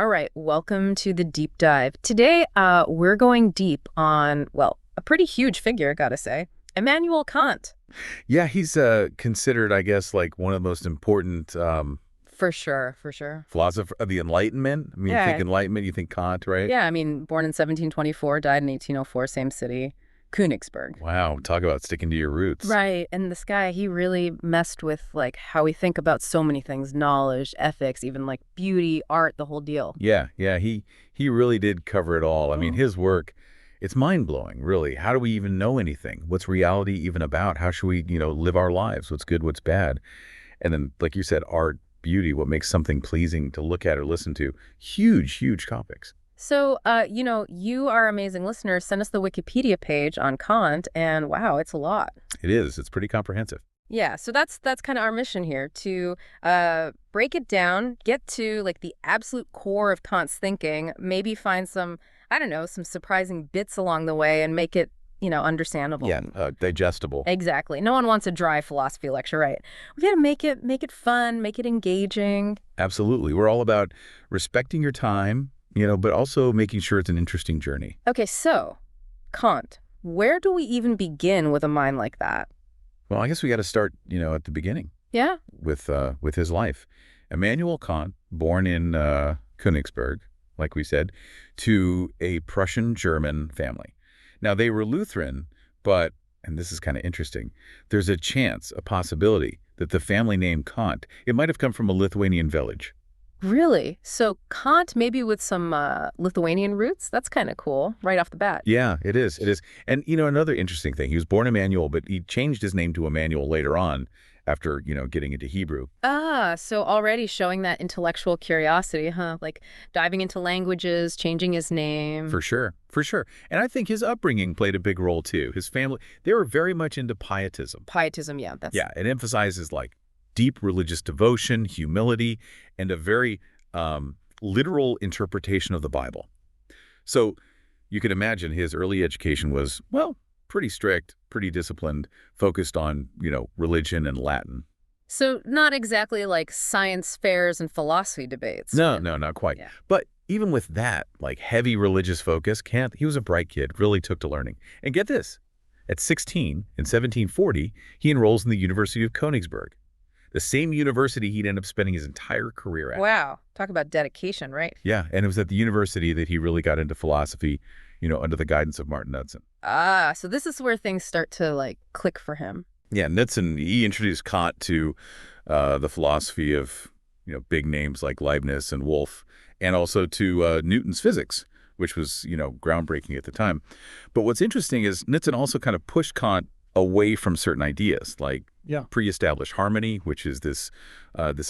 All right, welcome to the deep dive. Today, we're going deep on, well, a pretty huge figure, gotta say, Immanuel Kant. Yeah, he's considered, I guess, like one of the most important For sure, for sure. philosopher of the Enlightenment. I mean, you think Yeah, Enlightenment, you think Kant, right? yeah, I mean, born in 1724, died in 1804, same city, Königsberg. Wow, talk about sticking to your roots. Right, and this guy, he really messed with, like, how we think about so many things, knowledge, ethics, even, like, beauty, art, the whole deal. Yeah, he really did cover it all. I mean, his work, it's mind-blowing, really. How do we even know anything? What's reality even about? How should we, live our lives? What's good, what's bad? And then, like you said, art, beauty, what makes something pleasing to look at or listen to. Huge, huge topics. So, you are amazing listeners. Send us the Wikipedia page on Kant, and wow, it's a lot. It is. It's pretty comprehensive. Yeah, so that's kind of our mission here to break it down, get to like the absolute core of Kant's thinking, maybe find some, I don't know, some surprising bits along the way, and make it, understandable. Yeah, digestible. Exactly. No one wants a dry philosophy lecture, right? We got to make it fun, make it engaging. Absolutely. We're all about respecting your time, but also making sure it's an interesting journey. Okay, so Kant, where do we even begin with a mind like that? Well, I guess we got to start, at the beginning Yeah. with his life. Immanuel Kant, born in Königsberg, like we said, to a Prussian-German family. Now, they were Lutheran, but, and this is kind of interesting, there's a chance, a possibility, that the family name Kant, it might have come from a Lithuanian village. Really? So Kant maybe with some Lithuanian roots? That's kind of cool, right off the bat. Yeah, it is. It is. And, another interesting thing, he was born Immanuel, but he changed his name to Immanuel later on after, getting into Hebrew. Ah, so already showing that intellectual curiosity, huh? Like diving into languages, changing his name. For sure. For sure. And I think his upbringing played a big role, too. His family, they were very much into pietism. Pietism, yeah, that's... Yeah, it emphasizes, like, deep religious devotion, humility, and a very literal interpretation of the Bible. So you can imagine his early education was, well, pretty strict, pretty disciplined, focused on, religion and Latin. So not exactly like science fairs and philosophy debates. No, not quite. Yeah. But even with that, like, heavy religious focus, Kant, he was a bright kid, really took to learning. And get this, at 16, in 1740, he enrolls in the University of Königsberg, the same university he'd end up spending his entire career at. Wow. Talk about dedication, right? Yeah, and it was at the university that he really got into philosophy, under the guidance of Martin Knudsen. Ah, so this is where things start to like click for him. Yeah, Knudsen, he introduced Kant to the philosophy of, big names like Leibniz and Wolff, and also to Newton's physics, which was, groundbreaking at the time. But what's interesting is Knudsen also kind of pushed Kant away from certain ideas, like pre-established harmony, which is this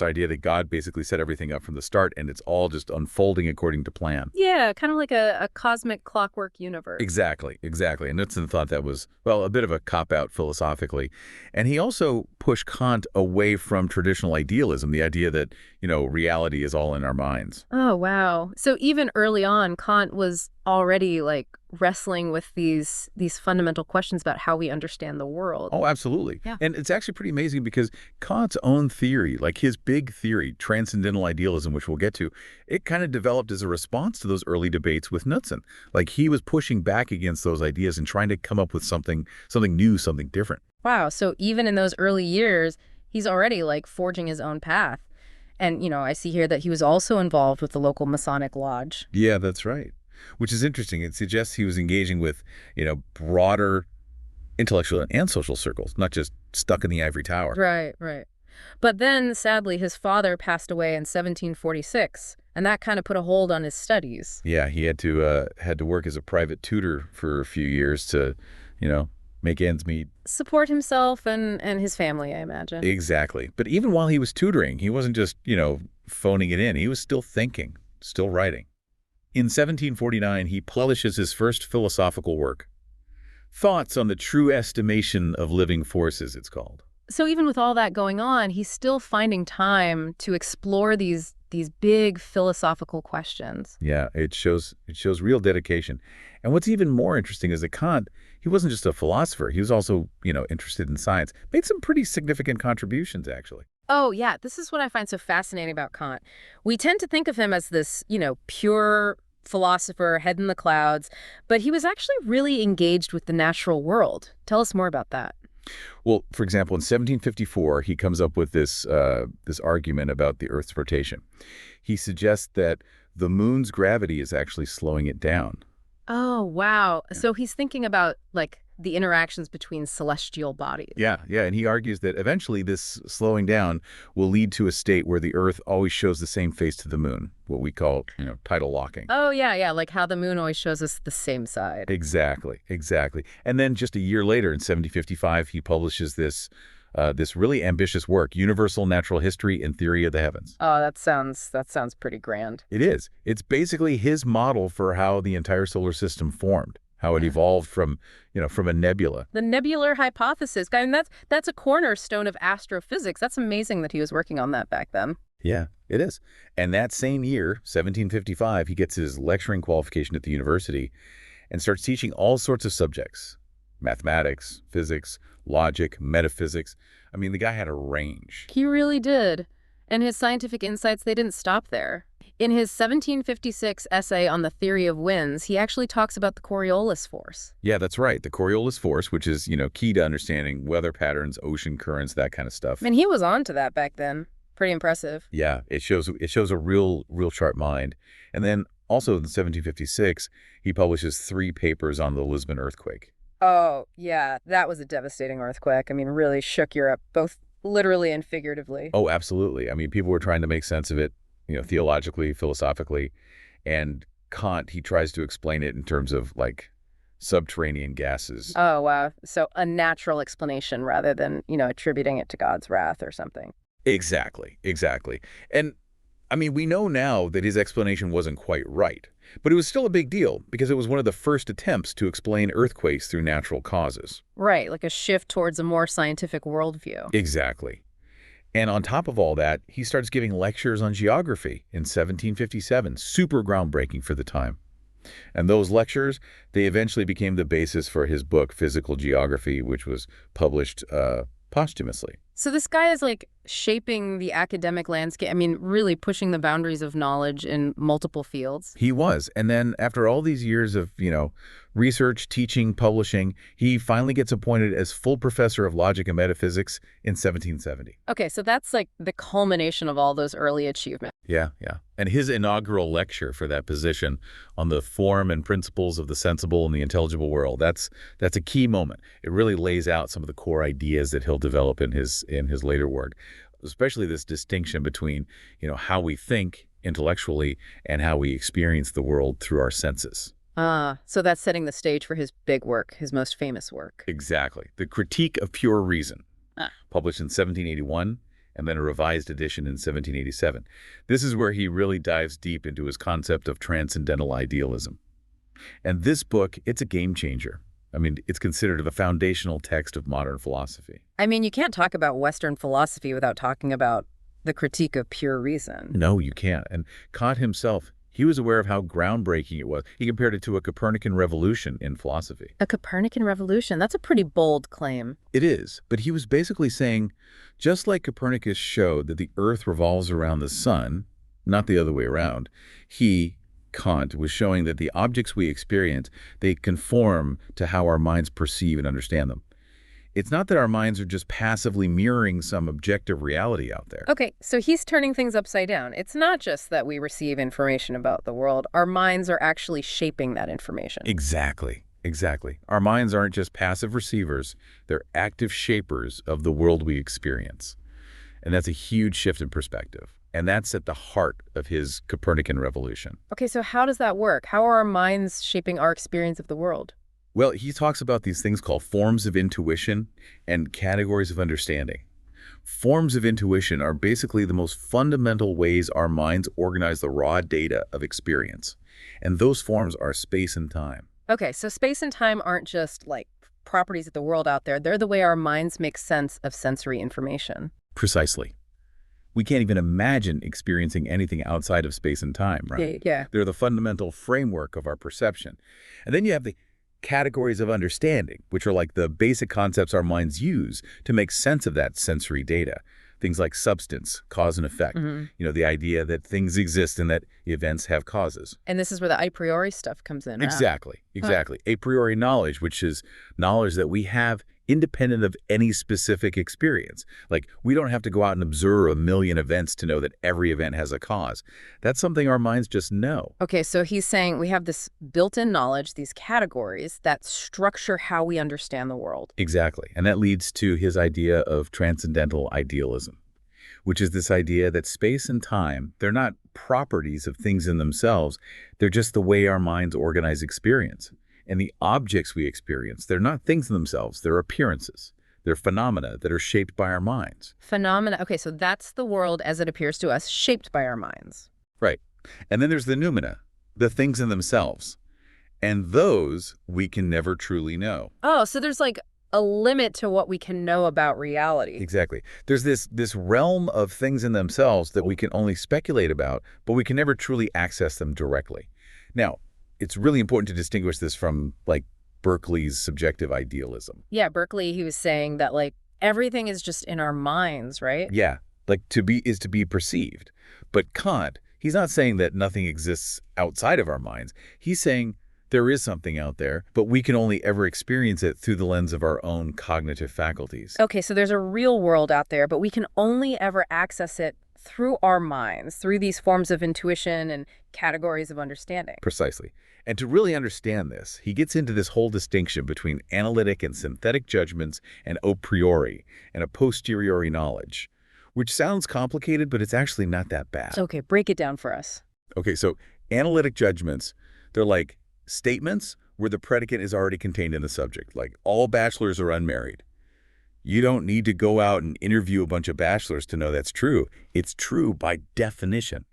idea that God basically set everything up from the start, and it's all just unfolding according to plan. Yeah, kind of like a cosmic clockwork universe. Exactly. And Knudsen thought that was, well, a bit of a cop-out philosophically. And he also pushed Kant away from traditional idealism, the idea that, reality is all in our minds. Oh, wow. So even early on, Kant was already like wrestling with these fundamental questions about how we understand the world. Oh, absolutely. Yeah. And it's actually pretty amazing because Kant's own theory, like his big theory, transcendental idealism, which we'll get to, it kind of developed as a response to those early debates with Knudsen. Like he was pushing back against those ideas and trying to come up with something new, something different. Wow. So even in those early years, he's already like forging his own path. And, I see here that he was also involved with the local Masonic lodge. Yeah, that's right. Which is interesting. It suggests he was engaging with, broader intellectual and social circles, not just stuck in the ivory tower. Right. But then, sadly, his father passed away in 1746, and that kind of put a hold on his studies. Yeah, he had to work as a private tutor for a few years to, make ends meet. Support himself and his family, I imagine. Exactly. But even while he was tutoring, he wasn't just, phoning it in. He was still thinking, still writing. In 1749, he publishes his first philosophical work, Thoughts on the True Estimation of Living Forces, it's called. So even with all that going on, he's still finding time to explore these big philosophical questions. Yeah, it shows real dedication. And what's even more interesting is that Kant, he wasn't just a philosopher. He was also, interested in science. Made some pretty significant contributions, actually. Oh, yeah, this is what I find so fascinating about Kant. We tend to think of him as this, pure philosopher, head in the clouds, but he was actually really engaged with the natural world. Tell us more about that. Well, for example, in 1754, he comes up with this argument about the Earth's rotation. He suggests that the moon's gravity is actually slowing it down. Oh, wow. So he's thinking about, like, the interactions between celestial bodies. Yeah, and he argues that eventually this slowing down will lead to a state where the Earth always shows the same face to the moon, what we call, tidal locking. Oh, yeah, yeah, like how the moon always shows us the same side. Exactly. And then just a year later, in 1755, he publishes this really ambitious work, Universal Natural History and Theory of the Heavens. Oh, that sounds pretty grand. It is. It's basically his model for how the entire solar system formed, how it evolved from a nebula. The nebular hypothesis. I mean, that's a cornerstone of astrophysics. That's amazing that he was working on that back then. Yeah, it is. And that same year, 1755, he gets his lecturing qualification at the university and starts teaching all sorts of subjects: mathematics, physics, logic, metaphysics. I mean, the guy had a range. He really did. And his scientific insights, they didn't stop there. In his 1756 essay on the theory of winds, he actually talks about the Coriolis force. Yeah, that's right. The Coriolis force, which is, key to understanding weather patterns, ocean currents, that kind of stuff. I mean, he was on to that back then. Pretty impressive. Yeah, it shows a real sharp mind. And then also in 1756, he publishes 3 papers on the Lisbon earthquake. Oh, yeah, that was a devastating earthquake. I mean, really shook Europe, both literally and figuratively. Oh, absolutely. I mean, people were trying to make sense of it, theologically, philosophically. And Kant, he tries to explain it in terms of like subterranean gases. Oh, wow. So a natural explanation rather than, attributing it to God's wrath or something. Exactly. And I mean, we know now that his explanation wasn't quite right, but it was still a big deal because it was one of the first attempts to explain earthquakes through natural causes. Right, like a shift towards a more scientific worldview. Exactly. And on top of all that, he starts giving lectures on geography in 1757, super groundbreaking for the time. And those lectures, they eventually became the basis for his book, Physical Geography, which was published posthumously. So this guy is like shaping the academic landscape. I mean, really pushing the boundaries of knowledge in multiple fields. He was. And then after all these years of, research, teaching, publishing, he finally gets appointed as full professor of logic and metaphysics in 1770. Okay, so that's like the culmination of all those early achievements. Yeah. And his inaugural lecture for that position on the form and principles of the sensible and the intelligible world, that's a key moment. It really lays out some of the core ideas that he'll develop in his later work, especially this distinction between, how we think intellectually and how we experience the world through our senses. So that's setting the stage for his big work, his most famous work. Exactly. The Critique of Pure Reason, published in 1781, and then a revised edition in 1787. This is where he really dives deep into his concept of transcendental idealism. And this book, it's a game changer. I mean, it's considered the foundational text of modern philosophy. I mean, you can't talk about Western philosophy without talking about the Critique of Pure Reason. No, you can't. And Kant himself, he was aware of how groundbreaking it was. He compared it to a Copernican revolution in philosophy. A Copernican revolution? That's a pretty bold claim. It is, but he was basically saying, just like Copernicus showed that the Earth revolves around the sun, not the other way around, Kant, was showing that the objects we experience, they conform to how our minds perceive and understand them. It's not that our minds are just passively mirroring some objective reality out there. Okay, so he's turning things upside down. It's not just that we receive information about the world. Our minds are actually shaping that information. Exactly. Our minds aren't just passive receivers. They're active shapers of the world we experience. And that's a huge shift in perspective. And that's at the heart of his Copernican revolution. Okay, so how does that work? How are our minds shaping our experience of the world? Well, he talks about these things called forms of intuition and categories of understanding. Forms of intuition are basically the most fundamental ways our minds organize the raw data of experience. And those forms are space and time. Okay, so space and time aren't just like properties of the world out there. They're the way our minds make sense of sensory information. Precisely. We can't even imagine experiencing anything outside of space and time, right? Yeah. They're the fundamental framework of our perception. And then you have the categories of understanding, which are like the basic concepts our minds use to make sense of that sensory data. Things like substance, cause and effect. Hmm. The idea that things exist and that events have causes. And this is where the a priori stuff comes in. Exactly, Huh. exactly. A priori knowledge, which is knowledge that we have independent of any specific experience. Like, we don't have to go out and observe a million events to know that every event has a cause. That's something our minds just know. Okay, so he's saying we have this built-in knowledge, these categories that structure how we understand the world. Exactly. And that leads to his idea of transcendental idealism, which is this idea that space and time, they're not properties of things in themselves. They're just the way our minds organize experience. And the objects we experience, they're not things in themselves. They're appearances. They're phenomena that are shaped by our minds. Phenomena. Okay, so that's the world as it appears to us, shaped by our minds. Right. And then there's the noumena, the things in themselves. And those we can never truly know. Oh, so there's like a limit to what we can know about reality. Exactly. There's this realm of things in themselves that we can only speculate about, but we can never truly access them directly. Now, it's really important to distinguish this from, like, Berkeley's subjective idealism. Yeah, Berkeley, he was saying that like everything is just in our minds, right? Yeah, like to be perceived. But Kant, he's not saying that nothing exists outside of our minds. He's saying there is something out there, but we can only ever experience it through the lens of our own cognitive faculties. Okay, so there's a real world out there, but we can only ever access it through our minds, through these forms of intuition and categories of understanding. Precisely. And to really understand this, he gets into this whole distinction between analytic and synthetic judgments and a priori and a posteriori knowledge, which sounds complicated, but it's actually not that bad. Okay, break it down for us. Okay, so analytic judgments, they're like statements where the predicate is already contained in the subject, like all bachelors are unmarried. You don't need to go out and interview a bunch of bachelors to know that's true. It's true by definition.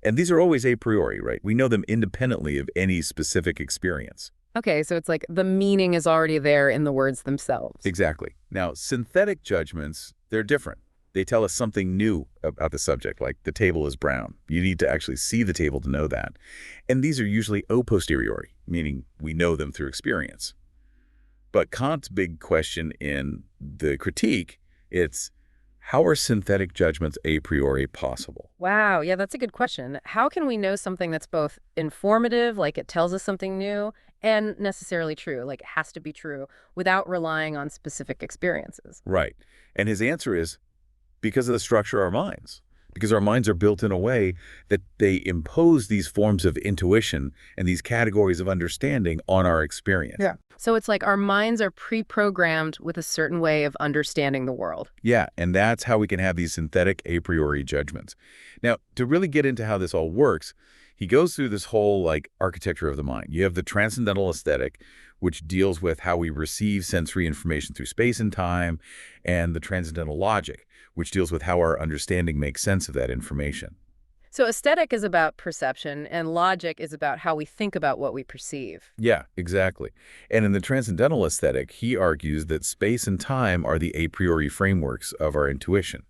And these are always a priori, right? We know them independently of any specific experience. Okay, so it's like the meaning is already there in the words themselves. Exactly. Now, synthetic judgments, they're different. They tell us something new about the subject, like the table is brown. You need to actually see the table to know that. And these are usually a posteriori, meaning we know them through experience. But Kant's big question in the critique, it's how are synthetic judgments a priori possible? Wow, yeah, that's a good question. How can we know something that's both informative, like it tells us something new, and necessarily true, like it has to be true, without relying on specific experiences? Right. And his answer is because of the structure of our minds. Because our minds are built in a way that they impose these forms of intuition and these categories of understanding on our experience. Yeah. So it's like our minds are pre-programmed with a certain way of understanding the world. Yeah, and that's how we can have these synthetic a priori judgments. Now, to really get into how this all works, he goes through this whole, like, architecture of the mind. You have the transcendental aesthetic, which deals with how we receive sensory information through space and time, and the transcendental logic, which deals with how our understanding makes sense of that information. So aesthetic is about perception, and logic is about how we think about what we perceive. Yeah, exactly. And in the transcendental aesthetic, he argues that space and time are the a priori frameworks of our intuition.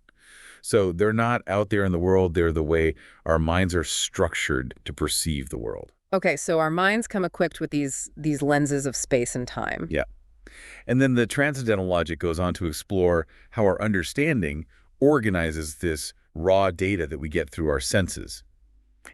So they're not out there in the world, they're the way our minds are structured to perceive the world. Okay, so our minds come equipped with these lenses of space and time. Yeah. And then the transcendental logic goes on to explore how our understanding organizes this raw data that we get through our senses.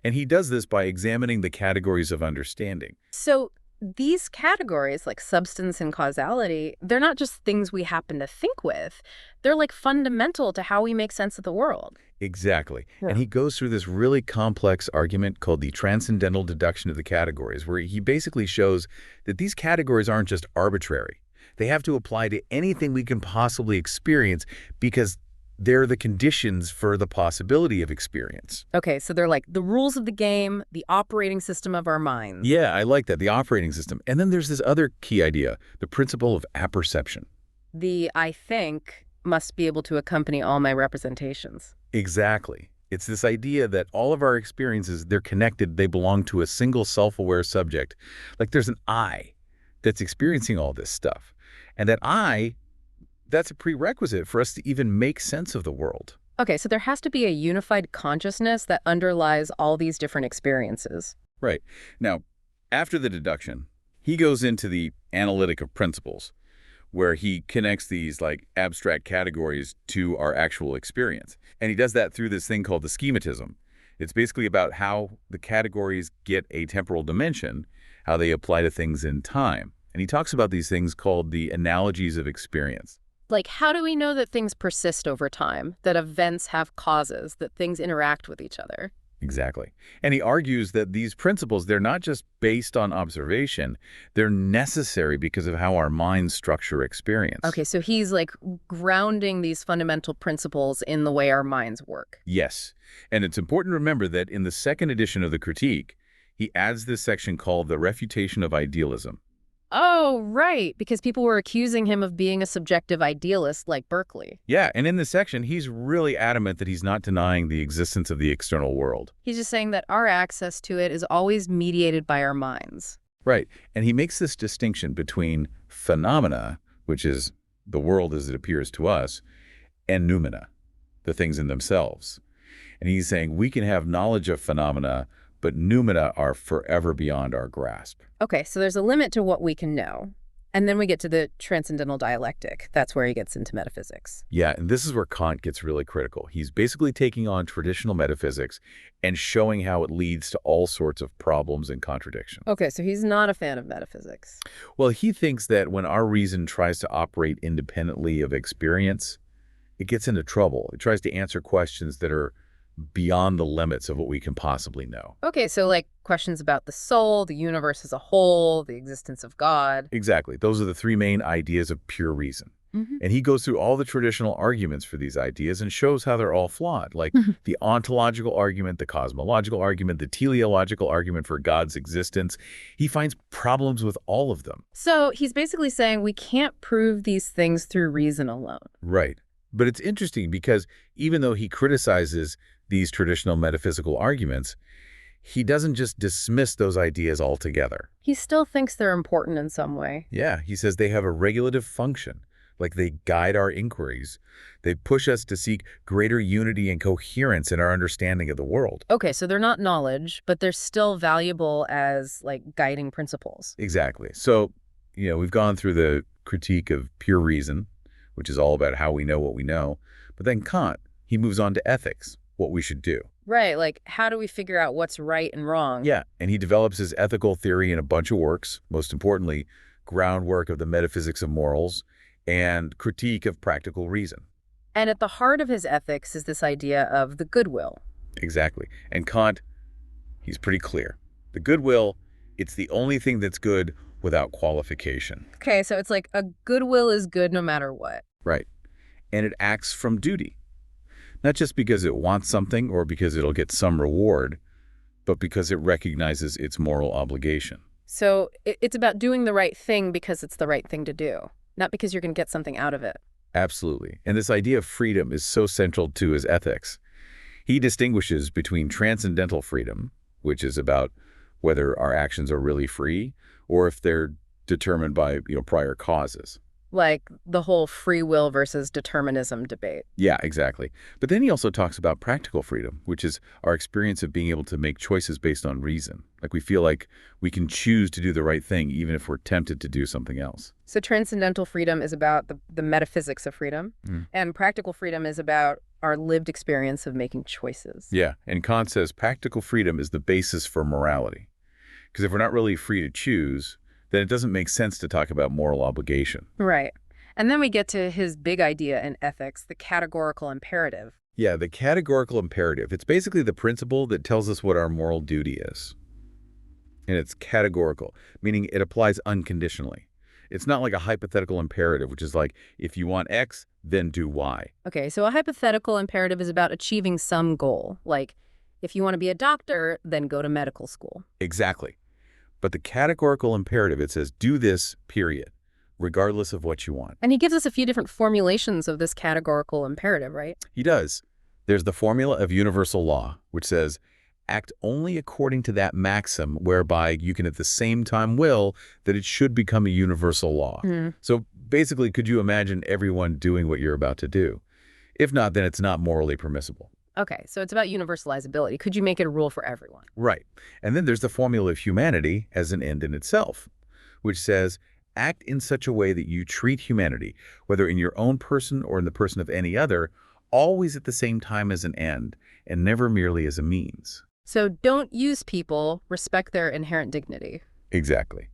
And he does this by examining the categories of understanding. So these categories, like substance and causality, they're not just things we happen to think with. They're like fundamental to how we make sense of the world. Exactly. Yeah. And he goes through this really complex argument called the transcendental deduction of the categories, where he basically shows that these categories aren't just arbitrary. They have to apply to anything we can possibly experience because they're the conditions for the possibility of experience. Okay, so they're like the rules of the game, the operating system of our minds. Yeah, I like that, the operating system. And then there's this other key idea, the principle of apperception. The I think must be able to accompany all my representations. Exactly. It's this idea that all of our experiences, they're connected, they belong to a single self-aware subject. Like there's an I that's experiencing all this stuff. And that I, that's a prerequisite for us to even make sense of the world. Okay, so there has to be a unified consciousness that underlies all these different experiences. Right. Now, after the deduction, he goes into the analytic of principles, where he connects these like abstract categories to our actual experience. And he does that through this thing called the schematism. It's basically about how the categories get a temporal dimension, how they apply to things in time. And he talks about these things called the analogies of experience. Like, how do we know that things persist over time, that events have causes, that things interact with each other? Exactly. And he argues that these principles, they're not just based on observation, they're necessary because of how our minds structure experience. Okay, so he's like grounding these fundamental principles in the way our minds work. Yes. And it's important to remember that in the second edition of the Critique, he adds this section called the Refutation of Idealism. Oh, right, because people were accusing him of being a subjective idealist like Berkeley. Yeah, and in this section, he's really adamant that he's not denying the existence of the external world. He's just saying that our access to it is always mediated by our minds. Right. And he makes this distinction between phenomena, which is the world as it appears to us, and noumena, the things in themselves. And he's saying we can have knowledge of phenomena, but noumena are forever beyond our grasp. Okay, so there's a limit to what we can know. And then we get to the transcendental dialectic. That's where he gets into metaphysics. Yeah, and this is where Kant gets really critical. He's basically taking on traditional metaphysics and showing how it leads to all sorts of problems and contradictions. Okay, so he's not a fan of metaphysics. Well, he thinks that when our reason tries to operate independently of experience, it gets into trouble. It tries to answer questions that are beyond the limits of what we can possibly know. Okay, so like questions about the soul, the universe as a whole, the existence of God. Exactly. Those are the three main ideas of pure reason. And he goes through all the traditional arguments for these ideas and shows how they're all flawed, like the ontological argument, the cosmological argument, the teleological argument for God's existence. He finds problems with all of them. So he's basically saying we can't prove these things through reason alone. Right. But it's interesting because even though he criticizes these traditional metaphysical arguments, he doesn't just dismiss those ideas altogether. He still thinks they're important in some way. Yeah, he says they have a regulative function, like they guide our inquiries. They push us to seek greater unity and coherence in our understanding of the world. Okay, so they're not knowledge, but they're still valuable as like guiding principles. Exactly. So, we've gone through the critique of pure reason, which is all about how we know what we know. But then Kant, he moves on to ethics, what we should do. Right, like how do we figure out what's right and wrong? Yeah, and he develops his ethical theory in a bunch of works, most importantly, Groundwork of the Metaphysics of Morals and Critique of Practical Reason. And at the heart of his ethics is this idea of the goodwill. Exactly. And Kant, he's pretty clear. The goodwill, it's the only thing that's good without qualification. Okay, so it's like a goodwill is good no matter what. Right. And it acts from duty. Not just because it wants something or because it'll get some reward, but because it recognizes its moral obligation. So it's about doing the right thing because it's the right thing to do, not because you're going to get something out of it. Absolutely. And this idea of freedom is so central to his ethics. He distinguishes between transcendental freedom, which is about whether our actions are really free or if they're determined by, prior causes. Like the whole free will versus determinism debate. Yeah, exactly. But then he also talks about practical freedom, which is our experience of being able to make choices based on reason. Like we feel like we can choose to do the right thing even if we're tempted to do something else. So transcendental freedom is about the metaphysics of freedom, and practical freedom is about our lived experience of making choices. Yeah, and Kant says practical freedom is the basis for morality. Because if we're not really free to choose, then it doesn't make sense to talk about moral obligation. Right. And then we get to his big idea in ethics, the categorical imperative. Yeah, the categorical imperative. It's basically the principle that tells us what our moral duty is. And it's categorical, meaning it applies unconditionally. It's not like a hypothetical imperative, which is like, if you want X, then do Y. Okay, so a hypothetical imperative is about achieving some goal. Like, if you want to be a doctor, then go to medical school. Exactly. But the categorical imperative, it says, do this, period, regardless of what you want. And he gives us a few different formulations of this categorical imperative, right? He does. There's the formula of universal law, which says, act only according to that maxim whereby you can at the same time will that it should become a universal law. So basically, could you imagine everyone doing what you're about to do? If not, then it's not morally permissible. Okay, so it's about universalizability. Could you make it a rule for everyone? Right. And then there's the formula of humanity as an end in itself, which says act in such a way that you treat humanity, whether in your own person or in the person of any other, always at the same time as an end, and never merely as a means. So don't use people, respect their inherent dignity. Exactly.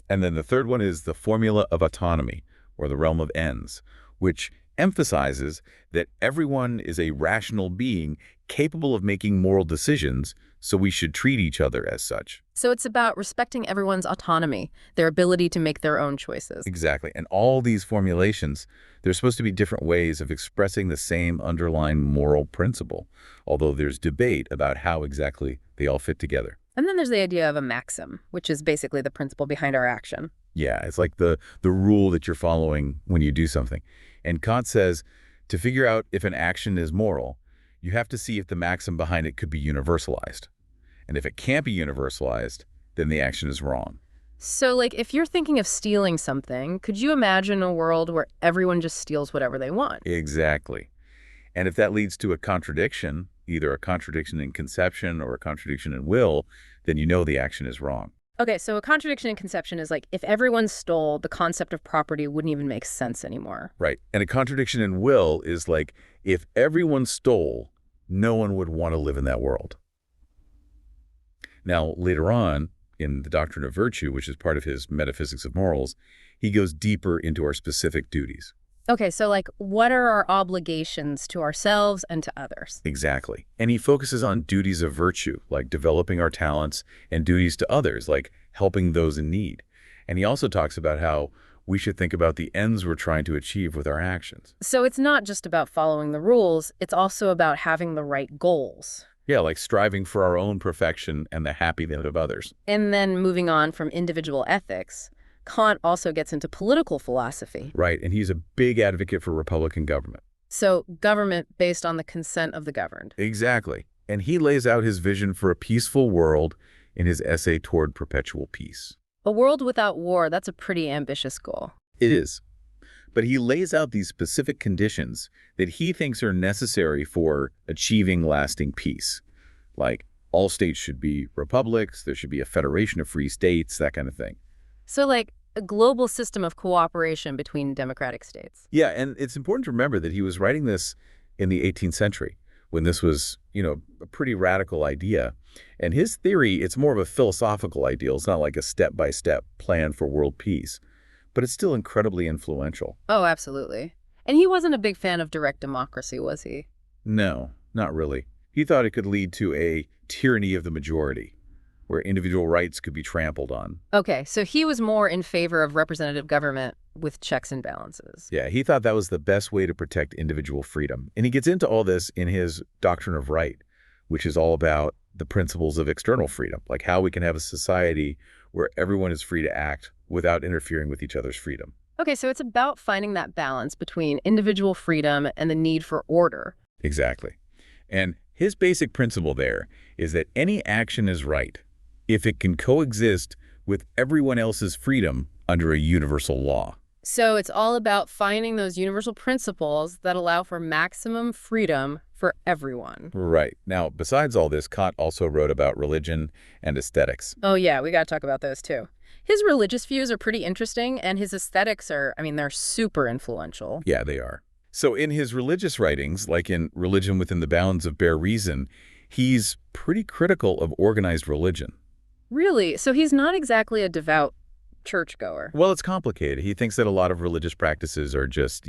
And then the third one is the formula of autonomy, or the realm of ends, which emphasizes that everyone is a rational being capable of making moral decisions, so we should treat each other as such. So it's about respecting everyone's autonomy, their ability to make their own choices. Exactly. And all these formulations, there's supposed to be different ways of expressing the same underlying moral principle, although there's debate about how exactly they all fit together. And then there's the idea of a maxim, which is basically the principle behind our action. Yeah, it's like the rule that you're following when you do something. And Kant says, to figure out if an action is moral, you have to see if the maxim behind it could be universalized. And if it can't be universalized, then the action is wrong. So, like, if you're thinking of stealing something, could you imagine a world where everyone just steals whatever they want? Exactly. And if that leads to a contradiction, either a contradiction in conception or a contradiction in will, then you know the action is wrong. Okay, so a contradiction in conception is like, if everyone stole, the concept of property wouldn't even make sense anymore. Right. And a contradiction in will is like, if everyone stole, no one would want to live in that world. Now, later on, in the doctrine of virtue, which is part of his metaphysics of morals, he goes deeper into our specific duties. Okay, so like, what are our obligations to ourselves and to others? Exactly. And he focuses on duties of virtue, like developing our talents, and duties to others, like helping those in need. And he also talks about how we should think about the ends we're trying to achieve with our actions. So it's not just about following the rules, it's also about having the right goals. Yeah, like striving for our own perfection and the happiness of others. And then moving on from individual ethics, Kant also gets into political philosophy. Right, and he's a big advocate for Republican government. So government based on the consent of the governed. Exactly. And he lays out his vision for a peaceful world in his essay Toward Perpetual Peace. A world without war, that's a pretty ambitious goal. It is. But he lays out these specific conditions that he thinks are necessary for achieving lasting peace. Like, all states should be republics, there should be a federation of free states, that kind of thing. So like a global system of cooperation between democratic states. Yeah, and it's important to remember that he was writing this in the 18th century, when this was, a pretty radical idea. And his theory, it's more of a philosophical ideal. It's not like a step-by-step plan for world peace. But it's still incredibly influential. Oh, absolutely. And he wasn't a big fan of direct democracy, was he? No, not really. He thought it could lead to a tyranny of the majority, where individual rights could be trampled on. Okay, so he was more in favor of representative government with checks and balances. Yeah, he thought that was the best way to protect individual freedom. And he gets into all this in his Doctrine of Right, which is all about the principles of external freedom, like how we can have a society where everyone is free to act without interfering with each other's freedom. Okay, so it's about finding that balance between individual freedom and the need for order. Exactly. And his basic principle there is that any action is right if it can coexist with everyone else's freedom under a universal law. So it's all about finding those universal principles that allow for maximum freedom for everyone. Right. Now, besides all this, Kant also wrote about religion and aesthetics. Oh yeah, we got to talk about those too. His religious views are pretty interesting, and his aesthetics are, they're super influential. Yeah, they are. So in his religious writings, like in Religion Within the Bounds of Bare Reason, he's pretty critical of organized religion. Really? So he's not exactly a devout churchgoer. Well, it's complicated. He thinks that a lot of religious practices are just,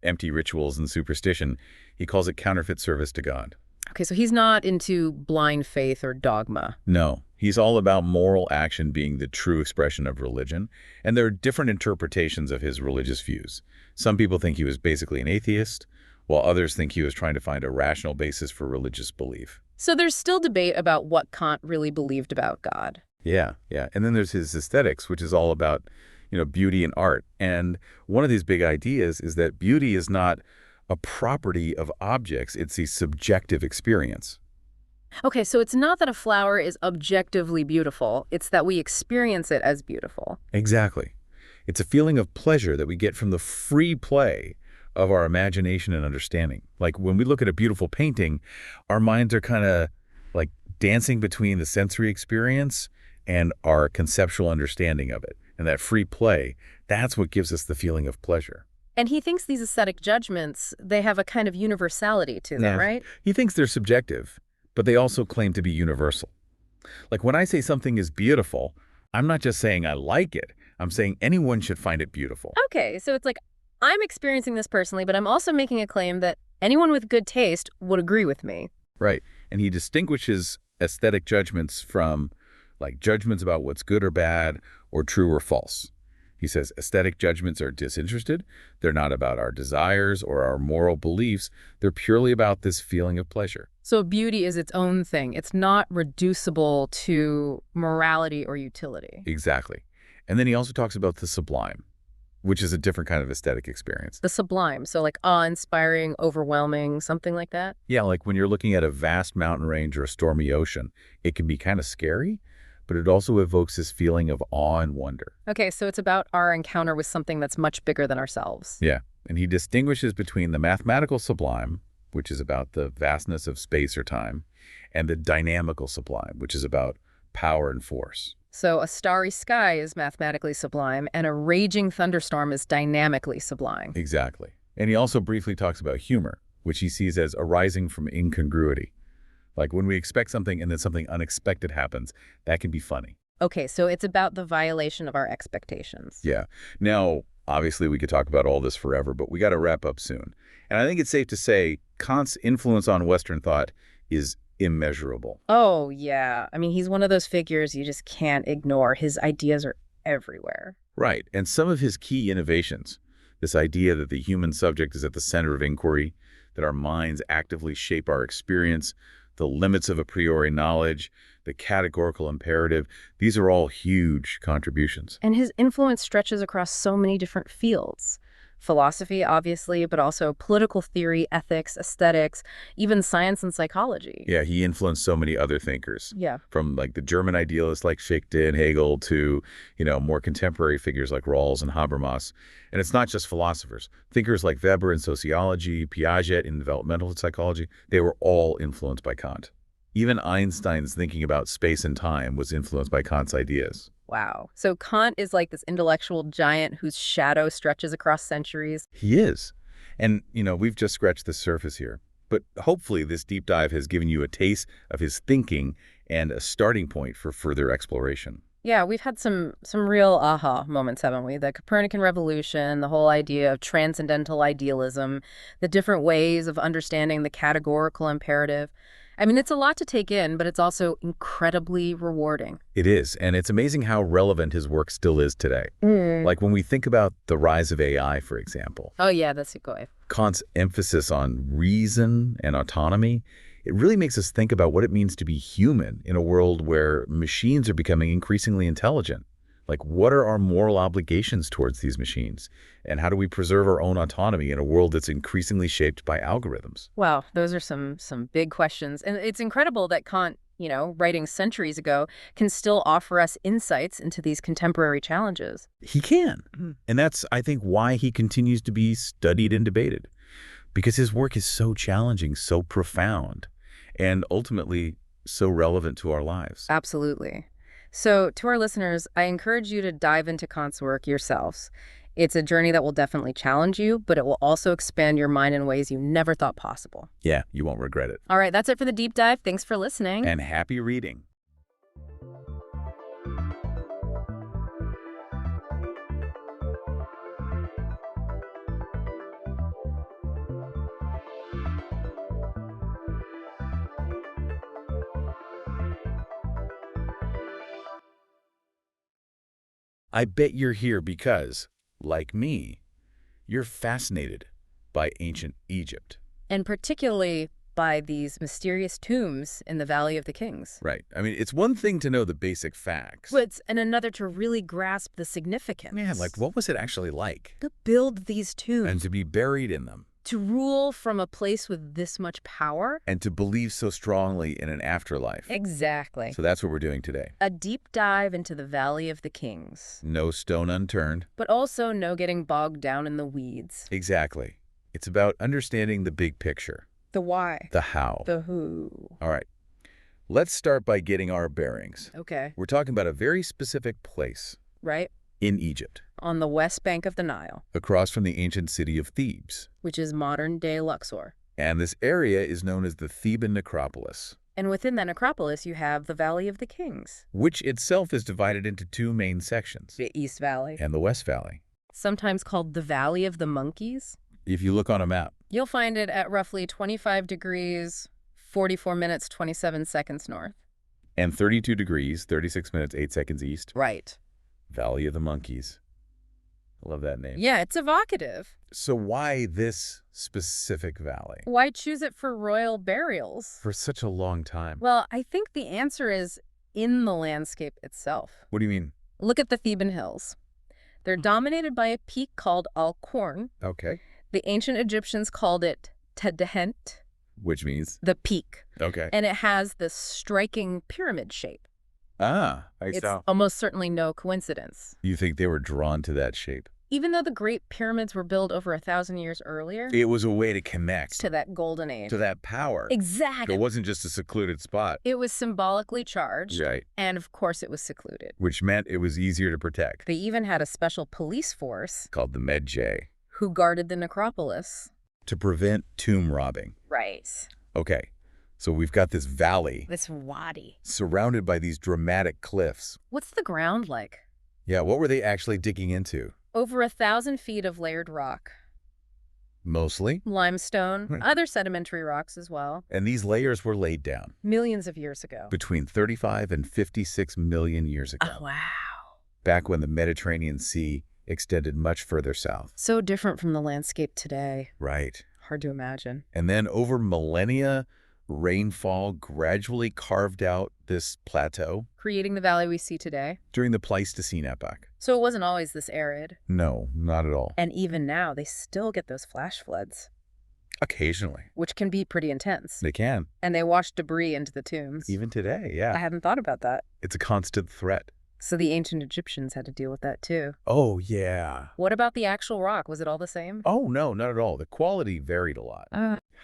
empty rituals and superstition. He calls it counterfeit service to God. Okay, so he's not into blind faith or dogma. No, he's all about moral action being the true expression of religion, and there are different interpretations of his religious views. Some people think he was basically an atheist, while others think he was trying to find a rational basis for religious belief. So there's still debate about what Kant really believed about God. Yeah. And then there's his aesthetics, which is all about, beauty and art. And one of these big ideas is that beauty is not a property of objects, it's a subjective experience. Okay, so it's not that a flower is objectively beautiful, it's that we experience it as beautiful. Exactly. It's a feeling of pleasure that we get from the free play of our imagination and understanding. Like when we look at a beautiful painting, our minds are kind of like dancing between the sensory experience and our conceptual understanding of it. And that free play, that's what gives us the feeling of pleasure. And he thinks these aesthetic judgments, they have a kind of universality to them, Yeah. right? He thinks they're subjective, but they also claim to be universal. Like when I say something is beautiful, I'm not just saying I like it. I'm saying anyone should find it beautiful. Okay, so it's like, I'm experiencing this personally, but I'm also making a claim that anyone with good taste would agree with me. Right. And he distinguishes aesthetic judgments from like judgments about what's good or bad or true or false. He says aesthetic judgments are disinterested. They're not about our desires or our moral beliefs. They're purely about this feeling of pleasure. So beauty is its own thing. It's not reducible to morality or utility. Exactly. And then he also talks about the sublime, which is a different kind of aesthetic experience. The sublime, so like awe-inspiring, overwhelming, something like that? Yeah, like when you're looking at a vast mountain range or a stormy ocean, it can be kind of scary, but it also evokes this feeling of awe and wonder. Okay, so it's about our encounter with something that's much bigger than ourselves. Yeah, and he distinguishes between the mathematical sublime, which is about the vastness of space or time, and the dynamical sublime, which is about power and force. So a starry sky is mathematically sublime, and a raging thunderstorm is dynamically sublime. Exactly. And he also briefly talks about humor, which he sees as arising from incongruity. Like when we expect something and then something unexpected happens, that can be funny. Okay, so it's about the violation of our expectations. Yeah. Now, obviously, we could talk about all this forever, but we got to wrap up soon. And I think it's safe to say Kant's influence on Western thought is immeasurable. Oh, yeah. I mean, he's one of those figures you just can't ignore. His ideas are everywhere. Right. And some of his key innovations, this idea that the human subject is at the center of inquiry, that our minds actively shape our experience, the limits of a priori knowledge, the categorical imperative, these are all huge contributions. And his influence stretches across so many different fields. Philosophy, obviously, but also political theory, ethics, aesthetics, even science and psychology. Yeah, he influenced so many other thinkers. Yeah. From like the German idealists like Fichte and Hegel to, more contemporary figures like Rawls and Habermas. And it's not just philosophers. Thinkers like Weber in sociology, Piaget in developmental psychology, they were all influenced by Kant. Even Einstein's thinking about space and time was influenced by Kant's ideas. Wow. So Kant is like this intellectual giant whose shadow stretches across centuries. He is. And, we've just scratched the surface here. But hopefully this deep dive has given you a taste of his thinking and a starting point for further exploration. Yeah, we've had some real aha moments, haven't we? The Copernican revolution, the whole idea of transcendental idealism, the different ways of understanding the categorical imperative. I mean, it's a lot to take in, but it's also incredibly rewarding. It is, and it's amazing how relevant his work still is today. Mm. Like when we think about the rise of AI, for example. Oh, yeah, that's a good. Kant's emphasis on reason and autonomy, it really makes us think about what it means to be human in a world where machines are becoming increasingly intelligent. Like, what are our moral obligations towards these machines? And how do we preserve our own autonomy in a world that's increasingly shaped by algorithms? Wow, those are some big questions. And it's incredible that Kant, writing centuries ago, can still offer us insights into these contemporary challenges. He can. And that's, I think, why he continues to be studied and debated. Because his work is so challenging, so profound, and ultimately so relevant to our lives. Absolutely. So to our listeners, I encourage you to dive into Kant's work yourselves. It's a journey that will definitely challenge you, but it will also expand your mind in ways you never thought possible. Yeah, you won't regret it. All right, that's it for the deep dive. Thanks for listening. And happy reading. I bet you're here because, like me, you're fascinated by ancient Egypt. And particularly by these mysterious tombs in the Valley of the Kings. Right. I mean, it's one thing to know the basic facts. And another to really grasp the significance. Man, like, what was it actually like? To build these tombs. And to be buried in them. To rule from a place with this much power. And to believe so strongly in an afterlife. Exactly. So that's what we're doing today. A deep dive into the Valley of the Kings. No stone unturned. But also no getting bogged down in the weeds. Exactly. It's about understanding the big picture. The why. The how. The who. All right. Let's start by getting our bearings. Okay. We're talking about a very specific place. Right. in Egypt, on the west bank of the Nile, across from the ancient city of Thebes. which is modern-day Luxor. And this area is known as the Theban necropolis, And within that necropolis, you have the Valley of the Kings, which itself is divided into two main sections, the East Valley, and the West Valley. sometimes called the Valley of the Monkeys. If you look on a map, You'll find it at roughly 25 degrees, 44 minutes, 27 seconds north. and 32 degrees, 36 minutes, 8 seconds east, Right. Valley of the Monkeys. I love that name. Yeah, it's evocative. So why this specific valley? Why choose it for royal burials? For such a long time. Well, I think the answer is in the landscape itself. What do you mean? Look at the Theban hills. They're dominated by a peak called Al-Korn. Okay. The ancient Egyptians called it Tedehent, Which means? the peak. Okay. And it has this striking pyramid shape. I It's saw. almost certainly no coincidence. You think they were drawn to that shape? Even though the Great Pyramids were built over 1,000 years earlier, It was a way to connect to that golden age. to that power. Exactly. It wasn't just a secluded spot. It was symbolically charged, Right. and of course it was secluded. Which meant it was easier to protect. They even had a special police force Called the Medjay. who guarded the necropolis. To prevent tomb robbing. Right. Okay. So we've got this valley This wadi. surrounded by these dramatic cliffs. What's the ground like? Yeah, what were they actually digging into? Over 1,000 feet of layered rock. Mostly. Limestone, Right. other sedimentary rocks as well. And these layers were laid down Millions of years ago. between 35 and 56 million years ago, Oh, wow. back when the Mediterranean Sea extended much further south. So different from the landscape today. Right. Hard to imagine. And then over millennia, rainfall gradually carved out this plateau Creating the valley we see today. during the Pleistocene epoch. So it wasn't always this arid. No, not at all. And even now, they still get those flash floods, Occasionally. which can be pretty intense. They can. And they wash debris into the tombs. Even today, I yeah. hadn't thought about that. It's a constant threat. So the ancient Egyptians had to deal with that too. Oh, yeah. What about the actual rock? Was it all the same? Oh, no, not at all. The quality varied a lot.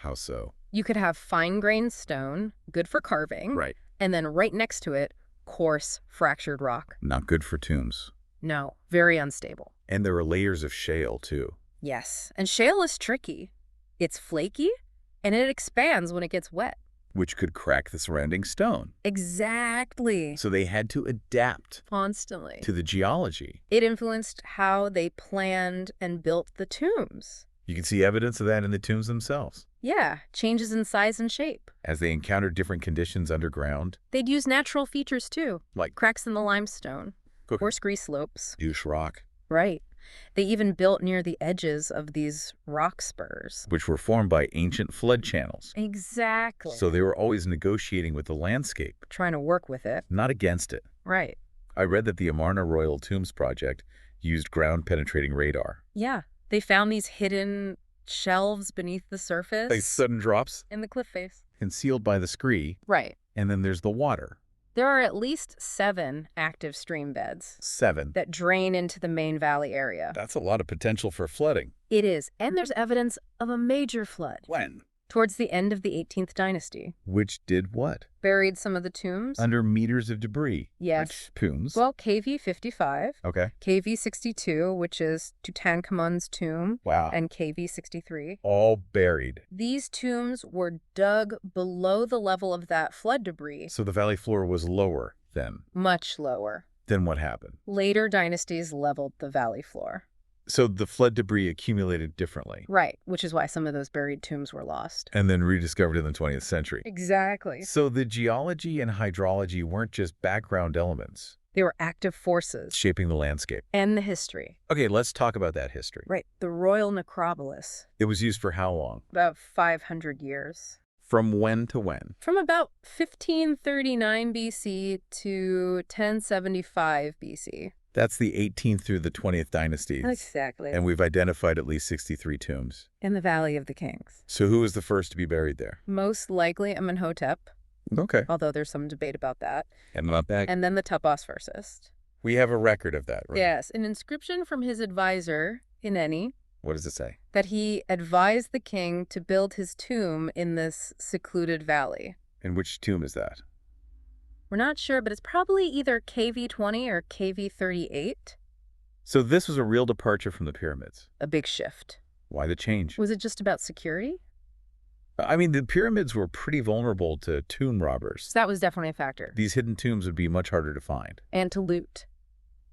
How so? You could have fine-grained stone, good for carving, Right. and then right next to it, coarse, fractured rock. Not good for tombs. No, very unstable. And there are layers of shale, too. Yes, and shale is tricky. It's flaky, and it expands when it gets wet. Which could crack the surrounding stone. Exactly. So they had to adapt Constantly. to the geology. It influenced how they planned and built the tombs. You can see evidence of that in the tombs themselves. Yeah, changes in size and shape. As they encountered different conditions underground, They'd use natural features too, like cracks in the limestone, Cook- or scree slopes. douche rock, Right. They even built near the edges of these rock spurs. which were formed by ancient flood channels. Exactly. So they were always negotiating with the landscape, Trying to work with it. not against it. Right. I read that the Amarna Royal Tombs Project used ground-penetrating radar. Yeah. They found these hidden shelves beneath the surface. Like sudden drops in the cliff face. concealed by the scree, Right. and then there's the water. There are at least 7 active stream beds 7. that drain into the main valley area. That's a lot of potential for flooding. It is. And there's evidence of a major flood When? towards the end of the 18th dynasty. Which did what? Buried some of the tombs. Under meters of debris. Yes. Which tombs? Well, KV 55, Okay. KV 62, which is Tutankhamun's tomb, Wow. and KV 63. All buried. These tombs were dug below the level of that flood debris, So the valley floor was lower then. much lower. Then what happened? Later dynasties leveled the valley floor. So the flood debris accumulated differently Right, which is why some of those buried tombs were lost. and then rediscovered in the 20th century. Exactly. So the geology and hydrology weren't just background elements They were active forces. shaping the landscape. And the history. Okay, let's talk about that history. Right, the royal necropolis. It was used for how long? About 500 years. From when to when? From about 1539 BC to 1075 BC. That's the 18th through the 20th dynasties. Exactly. And we've identified at least 63 tombs. In the Valley of the Kings. So who was the first to be buried there? Most likely Imhotep, Okay. although there's some debate about that. And not back. And then the Tupos First. We have a record of that, right? Yes, an inscription from his advisor, Ineni, What does it say? that he advised the king to build his tomb in this secluded valley. And which tomb is that? We're not sure, but it's probably either KV 20 or KV 38. So this was a real departure from the pyramids. A big shift. Why the change? Was it just about security? I mean, the pyramids were pretty vulnerable to tomb robbers. So that was definitely a factor. These hidden tombs would be much harder to find. And to loot.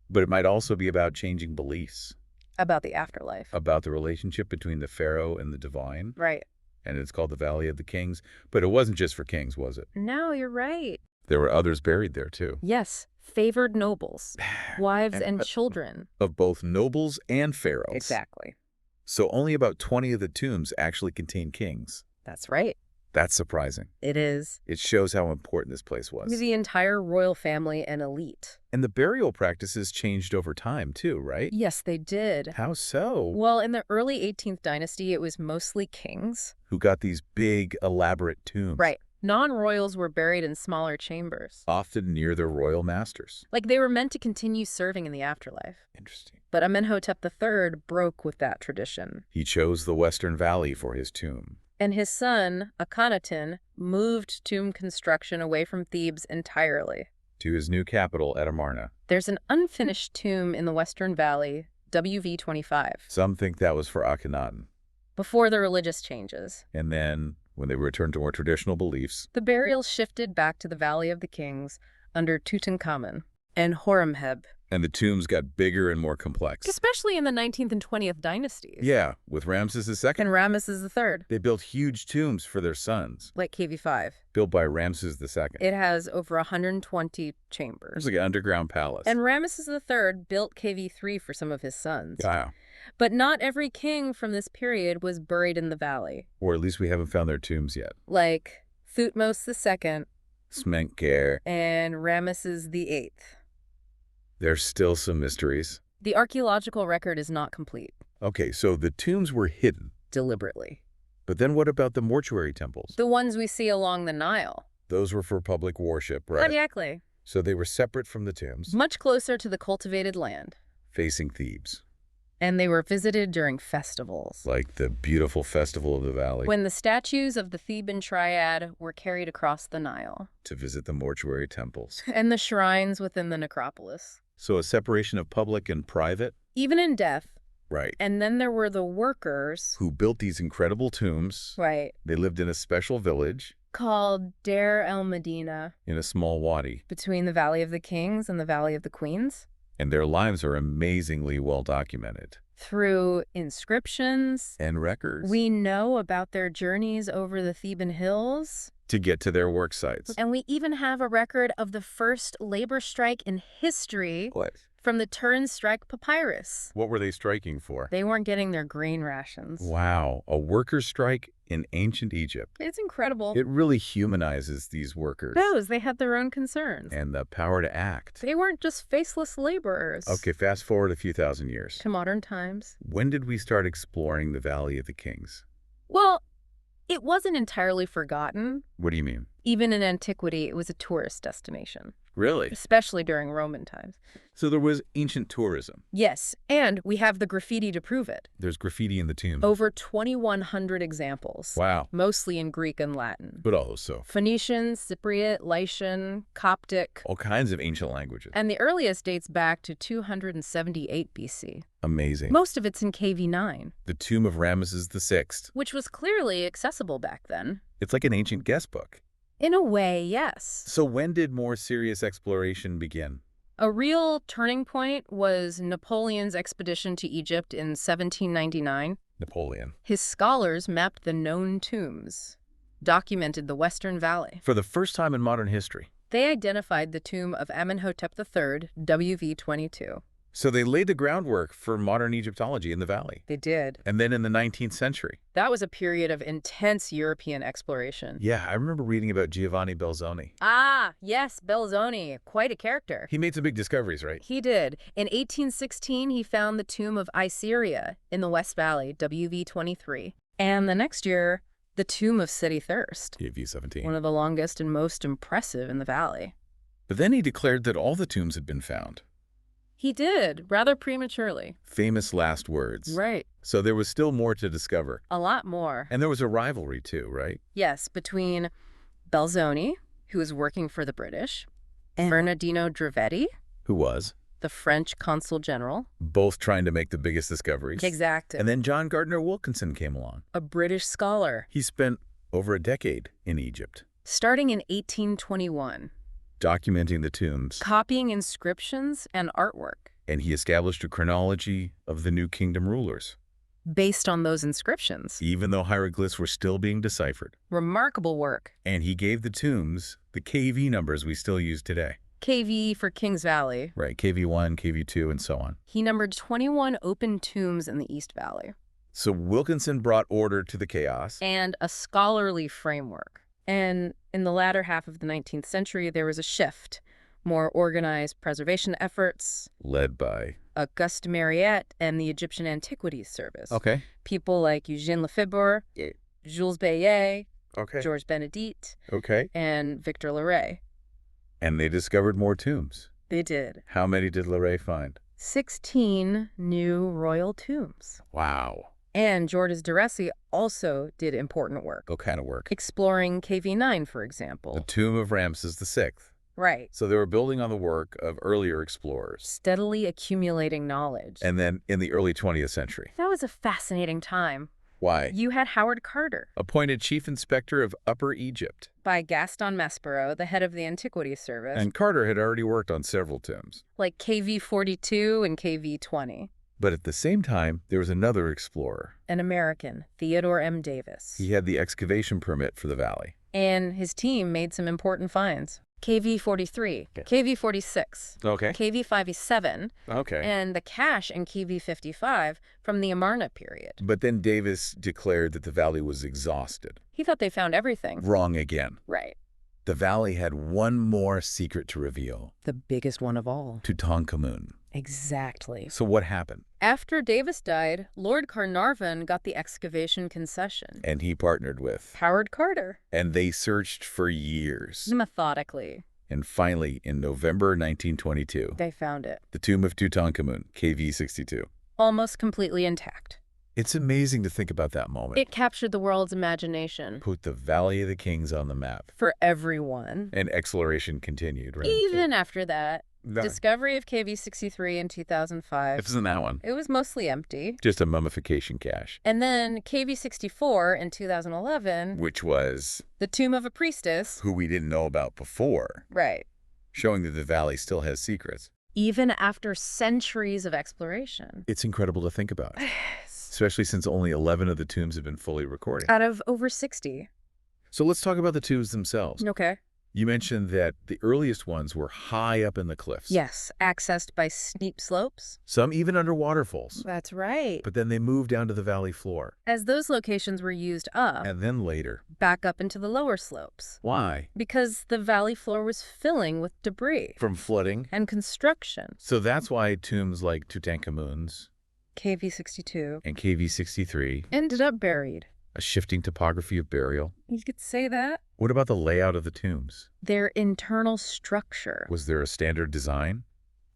But it might also be about changing beliefs. About the afterlife. About the relationship between the pharaoh and the divine. Right. And it's called the Valley of the Kings. But it wasn't just for kings, was it? No, you're right. There were others buried there, too. Yes. Favored nobles. Wives and children. Of both nobles and pharaohs. Exactly. So only about 20 of the tombs actually contain kings. That's right. That's surprising. It is. It shows how important this place was. The entire royal family and elite. And the burial practices changed over time, too, right? Yes, they did. How so? Well, in the early 18th dynasty, it was mostly kings. Who got these big, elaborate tombs. Right. Non-royals were buried in smaller chambers. Often near their royal masters. Like they were meant to continue serving in the afterlife. Interesting. But Amenhotep III broke with that tradition. He chose the Western Valley for his tomb. And his son, Akhenaten, moved tomb construction away from Thebes entirely. To his new capital at Amarna. There's an unfinished tomb in the Western Valley, WV25. Some think that was for Akhenaten. Before the religious changes. And then, when they returned to more traditional beliefs, the burial shifted back to the Valley of the Kings under Tutankhamun and Horemheb. And the tombs got bigger and more complex. Especially in the 19th and 20th dynasties. Yeah, with Ramses II. And Ramesses III. They built huge tombs for their sons. Like KV5. Built by Ramses II. It has over 120 chambers. It's like an underground palace. And Ramesses III built KV3 for some of his sons. Wow. But not every king from this period was buried in the valley. Or at least we haven't found their tombs yet. Like Thutmose II. Smenkhkare. And Ramesses VIII. There's still some mysteries. The archaeological record is not complete. Okay, so the tombs were hidden. Deliberately. But then what about the mortuary temples? The ones we see along the Nile. Those were for public worship, right? Exactly. So they were separate from the tombs. Much closer to the cultivated land. Facing Thebes. And they were visited during festivals. Like the beautiful Festival of the Valley. When the statues of the Theban triad were carried across the Nile. To visit the mortuary temples. And the shrines within the necropolis. So a separation of public and private? Even in death. Right. And then there were the workers. Who built these incredible tombs. Right. They lived in a special village. Called Deir el-Medina. In a small wadi. Between the Valley of the Kings and the Valley of the Queens. And their lives are amazingly well documented. Through inscriptions. And records. We know about their journeys over the Theban hills. To get to their work sites. And we even have a record of the first labor strike in history. What? From the Turin Strike Papyrus. What were they striking for? They weren't getting their grain rations. Wow, a workers' strike in ancient Egypt. It's incredible. It really humanizes these workers. They had their own concerns. And the power to act. They weren't just faceless laborers. Okay, fast forward a few thousand years. To modern times. When did we start exploring the Valley of the Kings? Well, it wasn't entirely forgotten. What do you mean? Even in antiquity, it was a tourist destination. Really? Especially during Roman times. So there was ancient tourism. Yes, and we have the graffiti to prove it. There's graffiti in the tombs. Over 2,100 examples. Wow. Mostly in Greek and Latin. But also Phoenician, Cypriot, Lycian, Coptic. All kinds of ancient languages. And the earliest dates back to 278 BC. Amazing. Most of it's in KV9. The tomb of Ramesses VI. Which was clearly accessible back then. It's like an ancient guest book. In a way, yes. So when did more serious exploration begin? A real turning point was Napoleon's expedition to Egypt in 1799. Napoleon. His scholars mapped the known tombs, documented the Western Valley. For the first time in modern history. They identified the tomb of Amenhotep III, WV22. So they laid the groundwork for modern Egyptology in the valley. They did. And then in the 19th century. That was a period of intense European exploration. Yeah, I remember reading about Giovanni Belzoni. Ah, yes, Belzoni. Quite a character. He made some big discoveries, right? He did. In 1816, he found the tomb of Issyria in the West Valley, WV23. And the next year, the tomb of Seti Thirst. KV17. One of the longest and most impressive in the valley. But then he declared that all the tombs had been found. He did, rather prematurely. Famous last words. Right. So there was still more to discover. A lot more. And there was a rivalry too, right? Yes, between Belzoni, who was working for the British, and Bernardino Drevetti. Who was? the French consul general. Both trying to make the biggest discoveries. Exactly. And then John Gardner Wilkinson came along. A British scholar. He spent over a decade in Egypt. Starting in 1821. Documenting the tombs. Copying inscriptions and artwork. And he established a chronology of the New Kingdom rulers. Based on those inscriptions. Even though hieroglyphs were still being deciphered. Remarkable work. And he gave the tombs the KV numbers we still use today. KV for Kings Valley. Right, KV1, KV2, and so on. He numbered 21 open tombs in the East Valley. So Wilkinson brought order to the chaos. And a scholarly framework. And in the latter half of the 19th century, there was a shift. More organized preservation efforts. Led by Auguste Mariette and the Egyptian Antiquities Service. Okay. People like Eugène Lefebvre, Jules Bayet, Okay. Georges Benedict, Okay. and Victor Larrey. And they discovered more tombs. They did. How many did Larrey find? 16 new royal tombs. Wow. And Georges Duressi also did important work. What kind of work? Exploring KV9, for example. The tomb of Ramses VI. Right. So they were building on the work of earlier explorers. Steadily accumulating knowledge. And then in the early 20th century. That was a fascinating time. Why? You had Howard Carter. Appointed chief inspector of Upper Egypt. By Gaston Maspero, the head of the Antiquities Service. And Carter had already worked on several tombs. Like KV42 and KV20. But at the same time, there was another explorer. An American, Theodore M. Davis. He had the excavation permit for the valley. And his team made some important finds. KV43, KV46, Okay. KV57, Okay. and the cache in KV55 from the Amarna period. But then Davis declared that the valley was exhausted. He thought they found everything. Wrong again. Right. The valley had one more secret to reveal. The biggest one of all. Tutankhamun. Exactly. So what happened? After Davis died, Lord Carnarvon got the excavation concession. And he partnered with Howard Carter. And they searched for years. Methodically. And finally, in November 1922, They found it. the tomb of Tutankhamun, KV62. Almost completely intact. It's amazing to think about that moment. It captured the world's imagination. Put the Valley of the Kings on the map. For everyone. And exploration continued, right? Even after that. No. Discovery of KV63 in 2005. It wasn't that one. It was mostly empty. Just a mummification cache. And then KV64 in 2011. Which was The tomb of a priestess. who we didn't know about before. Right. Showing that the valley still has secrets. Even after centuries of exploration. It's incredible to think about. Especially since only 11 of the tombs have been fully recorded. Out of over 60. So let's talk about the tombs themselves. Okay. You mentioned that the earliest ones were high up in the cliffs. Yes, accessed by steep slopes. Some even under waterfalls. That's right. But then they moved down to the valley floor. As those locations were used up, And then later. back up into the lower slopes. Why? Because the valley floor was filling with debris From flooding. and construction. So that's why tombs like Tutankhamun's KV62 and KV63, ended up buried. a shifting topography of burial. You could say that. What about the layout of the tombs? Their internal structure. Was there a standard design?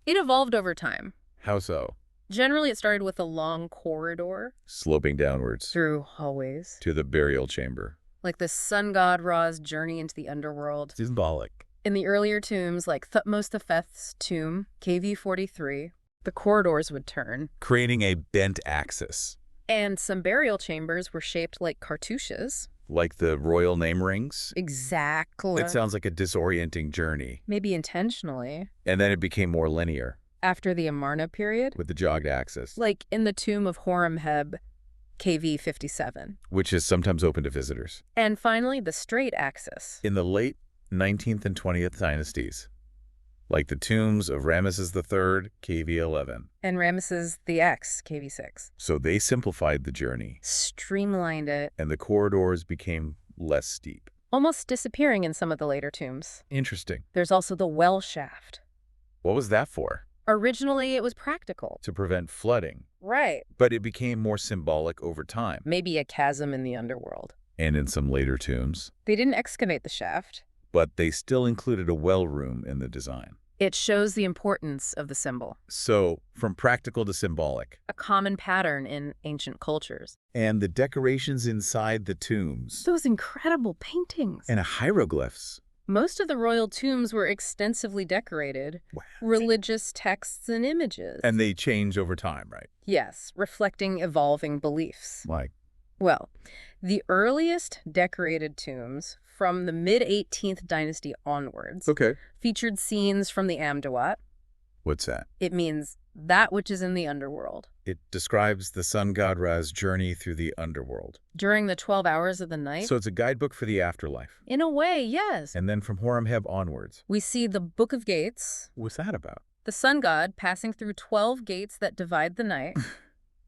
It evolved over time. How so? Generally, it started with a long corridor Sloping downwards through hallways, to the burial chamber. like the sun god Ra's journey into the underworld. Symbolic. In the earlier tombs, like Thutmose Th's tomb, KV43, the corridors would turn, Creating a bent axis. and some burial chambers were shaped like cartouches. Like the royal name rings? Exactly. It sounds like a disorienting journey. Maybe intentionally. And then it became more linear After the Amarna period, with the jogged axis, like in the tomb of Horemheb, KV57. which is sometimes open to visitors. And finally, the straight axis. In the late 19th and 20th dynasties, like the tombs of Ramesses III, KV11. And Ramesses the X, KV6. So they simplified the journey, Streamlined it, and the corridors became less steep. almost disappearing in some of the later tombs. Interesting. There's also the well shaft. What was that for? Originally, it was practical. To prevent flooding. Right. But it became more symbolic over time. Maybe a chasm in the underworld. And in some later tombs. They didn't excavate the shaft. But they still included a well room in the design. It shows the importance of the symbol, So, from practical to symbolic. a common pattern in ancient cultures. And the decorations inside the tombs. Those incredible paintings. And hieroglyphs. Most of the royal tombs were extensively decorated, Wow. religious texts and images. And they change over time, right? Yes, reflecting evolving beliefs. Like, Well, the earliest decorated tombs from the mid-18th dynasty onwards okay. featured scenes from the Amduat. What's that? It means that which is in the underworld. It describes the sun god Ra's journey through the underworld. During the 12 hours of the night? So it's a guidebook for the afterlife. In a way, yes. And then from Horemheb onwards. We see the Book of Gates, What's that about? the sun god passing through 12 gates that divide the night,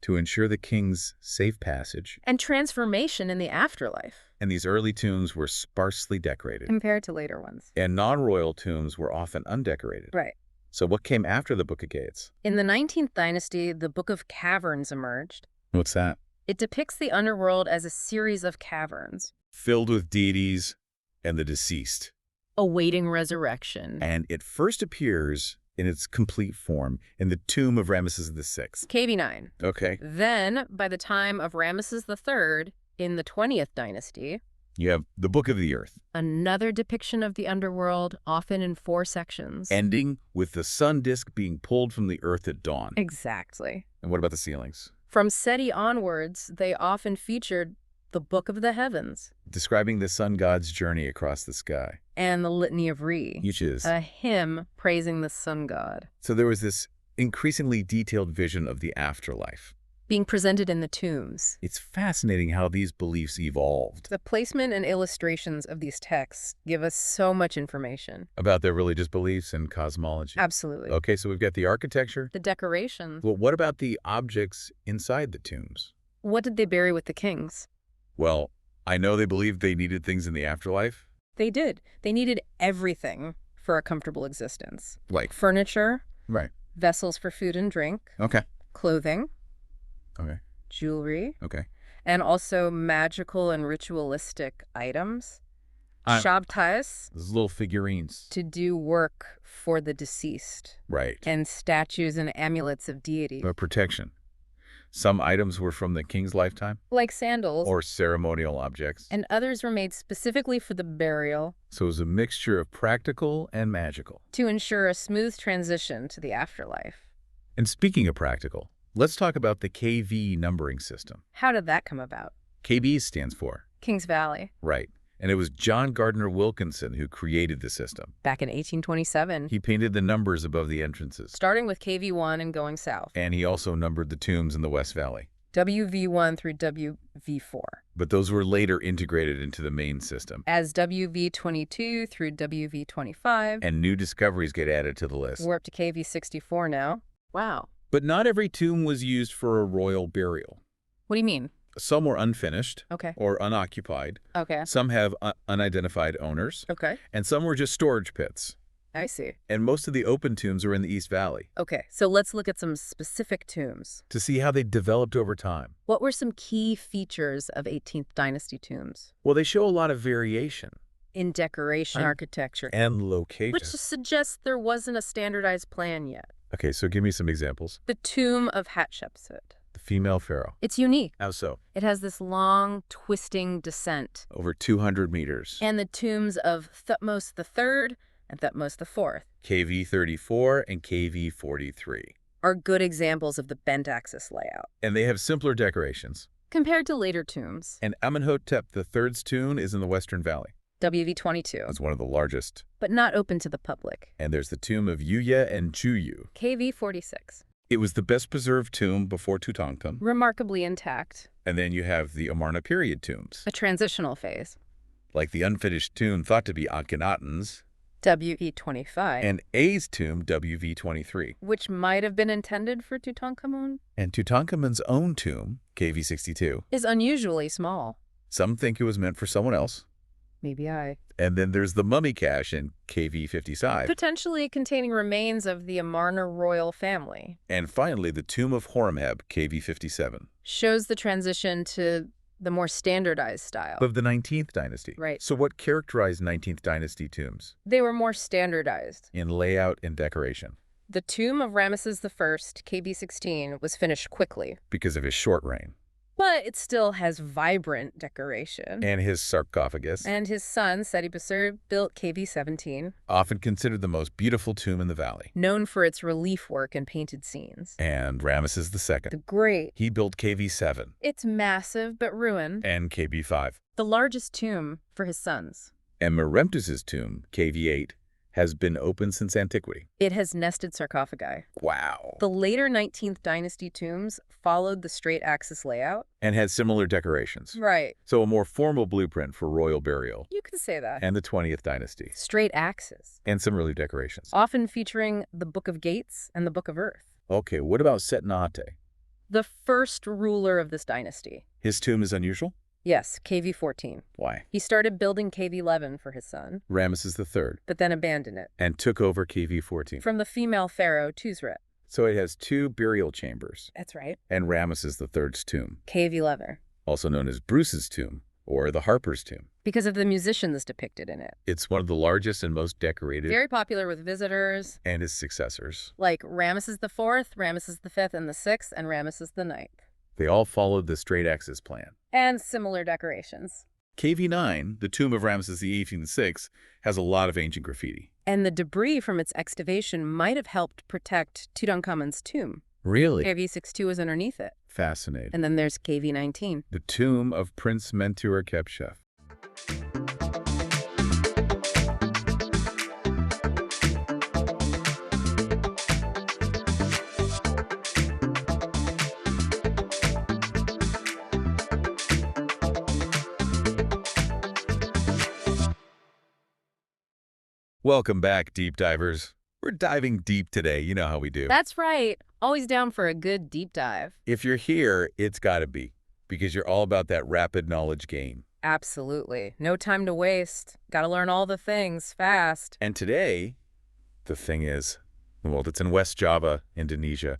To ensure the king's safe passage. and transformation in the afterlife, And these early tombs were sparsely decorated. compared to later ones. And non-royal tombs were often undecorated. Right. So what came after the Book of Gates? In the 19th dynasty, the Book of Caverns emerged. What's that? It depicts the underworld as a series of caverns, Filled with deities and the deceased. awaiting resurrection. And it first appears in its complete form in the tomb of Ramesses VI. KV9. Okay. Then, by the time of Ramesses III, in the 20th dynasty, You have the Book of the Earth, another depiction of the underworld, often in 4 sections. ending with the sun disk being pulled from the earth at dawn. Exactly. And what about the ceilings? From Seti onwards, they often featured the Book of the Heavens Describing the sun god's journey across the sky. and the Litany of Re, Which is. a hymn praising the sun god, So there was this increasingly detailed vision of the afterlife. being presented in the tombs. It's fascinating how these beliefs evolved. The placement and illustrations of these texts give us so much information. About their religious beliefs and cosmology. Absolutely. Okay, so we've got the architecture. The decorations. Well, what about the objects inside the tombs? What did they bury with the kings? Well, I know they believed they needed things in the afterlife. They did. They needed everything for a comfortable existence. Like, Furniture, right. vessels for food and drink, Okay. clothing, Okay. jewelry, Okay. and also magical and ritualistic items. I- Shabtais, Those little figurines. to do work for the deceased, Right. and statues and amulets of deity, But protection. Some items were from the king's lifetime. like sandals, Or ceremonial objects. and others were made specifically for the burial So it was a mixture of practical and magical. to ensure a smooth transition to the afterlife. And speaking of practical, let's talk about the KV numbering system. How did that come about? KB stands for. Kings Valley, Right. And it was John Gardner Wilkinson who created the system. back in 1827, He painted the numbers above the entrances. starting with KV1 and going south, And he also numbered the tombs in the West Valley. WV1 through WV4, But those were later integrated into the main system. as WV22 through WV25. And new discoveries get added to the list. We're up to KV64 now. Wow. But not every tomb was used for a royal burial. What do you mean? Some were unfinished Okay. or unoccupied. Okay. Some have unidentified owners. Okay. And some were just storage pits. I see. And most of the open tombs are in the East Valley. Okay, so let's look at some specific tombs. To see how they developed over time. What were some key features of 18th dynasty tombs? Well, they show a lot of variation. In decoration, architecture, And location. which suggests there wasn't a standardized plan yet. Okay, so give me some examples. The tomb of Hatshepsut. The female pharaoh. It's unique. How so? It has this long, twisting descent. Over 200 meters. And the tombs of Thutmose III and Thutmose IV KV 34 and KV 43. are good examples of the bent axis layout. And they have simpler decorations. Compared to later tombs, And Amenhotep III's tomb is in the Western Valley. WV22, It's one of the largest. but not open to the public. And there's the tomb of Yuya and Juyu. KV46, It was the best preserved tomb before Tutankhamun. remarkably intact. And then you have the Amarna period tombs, A transitional phase. like the unfinished tomb thought to be Akhenaten's, WE25, and A's tomb, WV23. which might have been intended for Tutankhamun, And Tutankhamun's own tomb, KV62. is unusually small. Some think it was meant for someone else. Maybe I. And then there's the mummy cache in KV55. Potentially containing remains of the Amarna royal family. And finally, the tomb of Horemheb, KV57. Shows the transition to the more standardized style. Of the 19th dynasty. Right. So what characterized 19th dynasty tombs? They were more standardized. In layout and decoration. The tomb of Ramesses I, KB16, was finished quickly. Because of his short reign. but it still has vibrant decoration. And his sarcophagus, And his son, Seti Basur, built KV-17, often considered the most beautiful tomb in the valley. known for its relief work and painted scenes. And Ramesses The II, Great. he built KV-7 It's massive but ruined. and KV-5. The largest tomb for his sons. And Meremptus's tomb, KV-8, has been open since antiquity. It has nested sarcophagi. Wow. The later 19th dynasty tombs followed the straight axis layout. And had similar decorations. Right. So a more formal blueprint for royal burial. You could say that. And the 20th dynasty. Straight axis. And some early decorations. Often featuring the Book of Gates and the Book of Earth. Okay, what about Setnate? The first ruler of this dynasty. His tomb is unusual? Yes, KV-14. Why? He started building KV-11 for his son, Ramesses III, but then abandoned it. and took over KV-14. From the female pharaoh, Tuzret. So it has two burial chambers, That's right. and Ramesses III's tomb, KV-11. also known as Bruce's tomb, or the Harper's tomb. Because of the musicians depicted in it. It's one of the largest and most decorated, Very popular with visitors, and his successors. like Ramesses IV, Ramesses V and the Sixth, and Ramesses IX. They all followed the straight axis plan. And similar decorations. KV-9, the tomb of Ramesses XVIII and VI, has a lot of ancient graffiti. And the debris from its excavation might have helped protect Tutankhamun's tomb. Really? KV-62 is underneath it. Fascinating. And then there's KV-19. The tomb of Prince Mentuur Kepchef. Welcome back, deep divers. We're diving deep today. You know how we do. That's right. Always down for a good deep dive. If you're here, it's got to be, because you're all about that rapid knowledge gain. Absolutely. No time to waste. Gotta learn all the things fast. And today, the thing is, well, it's in West Java, Indonesia.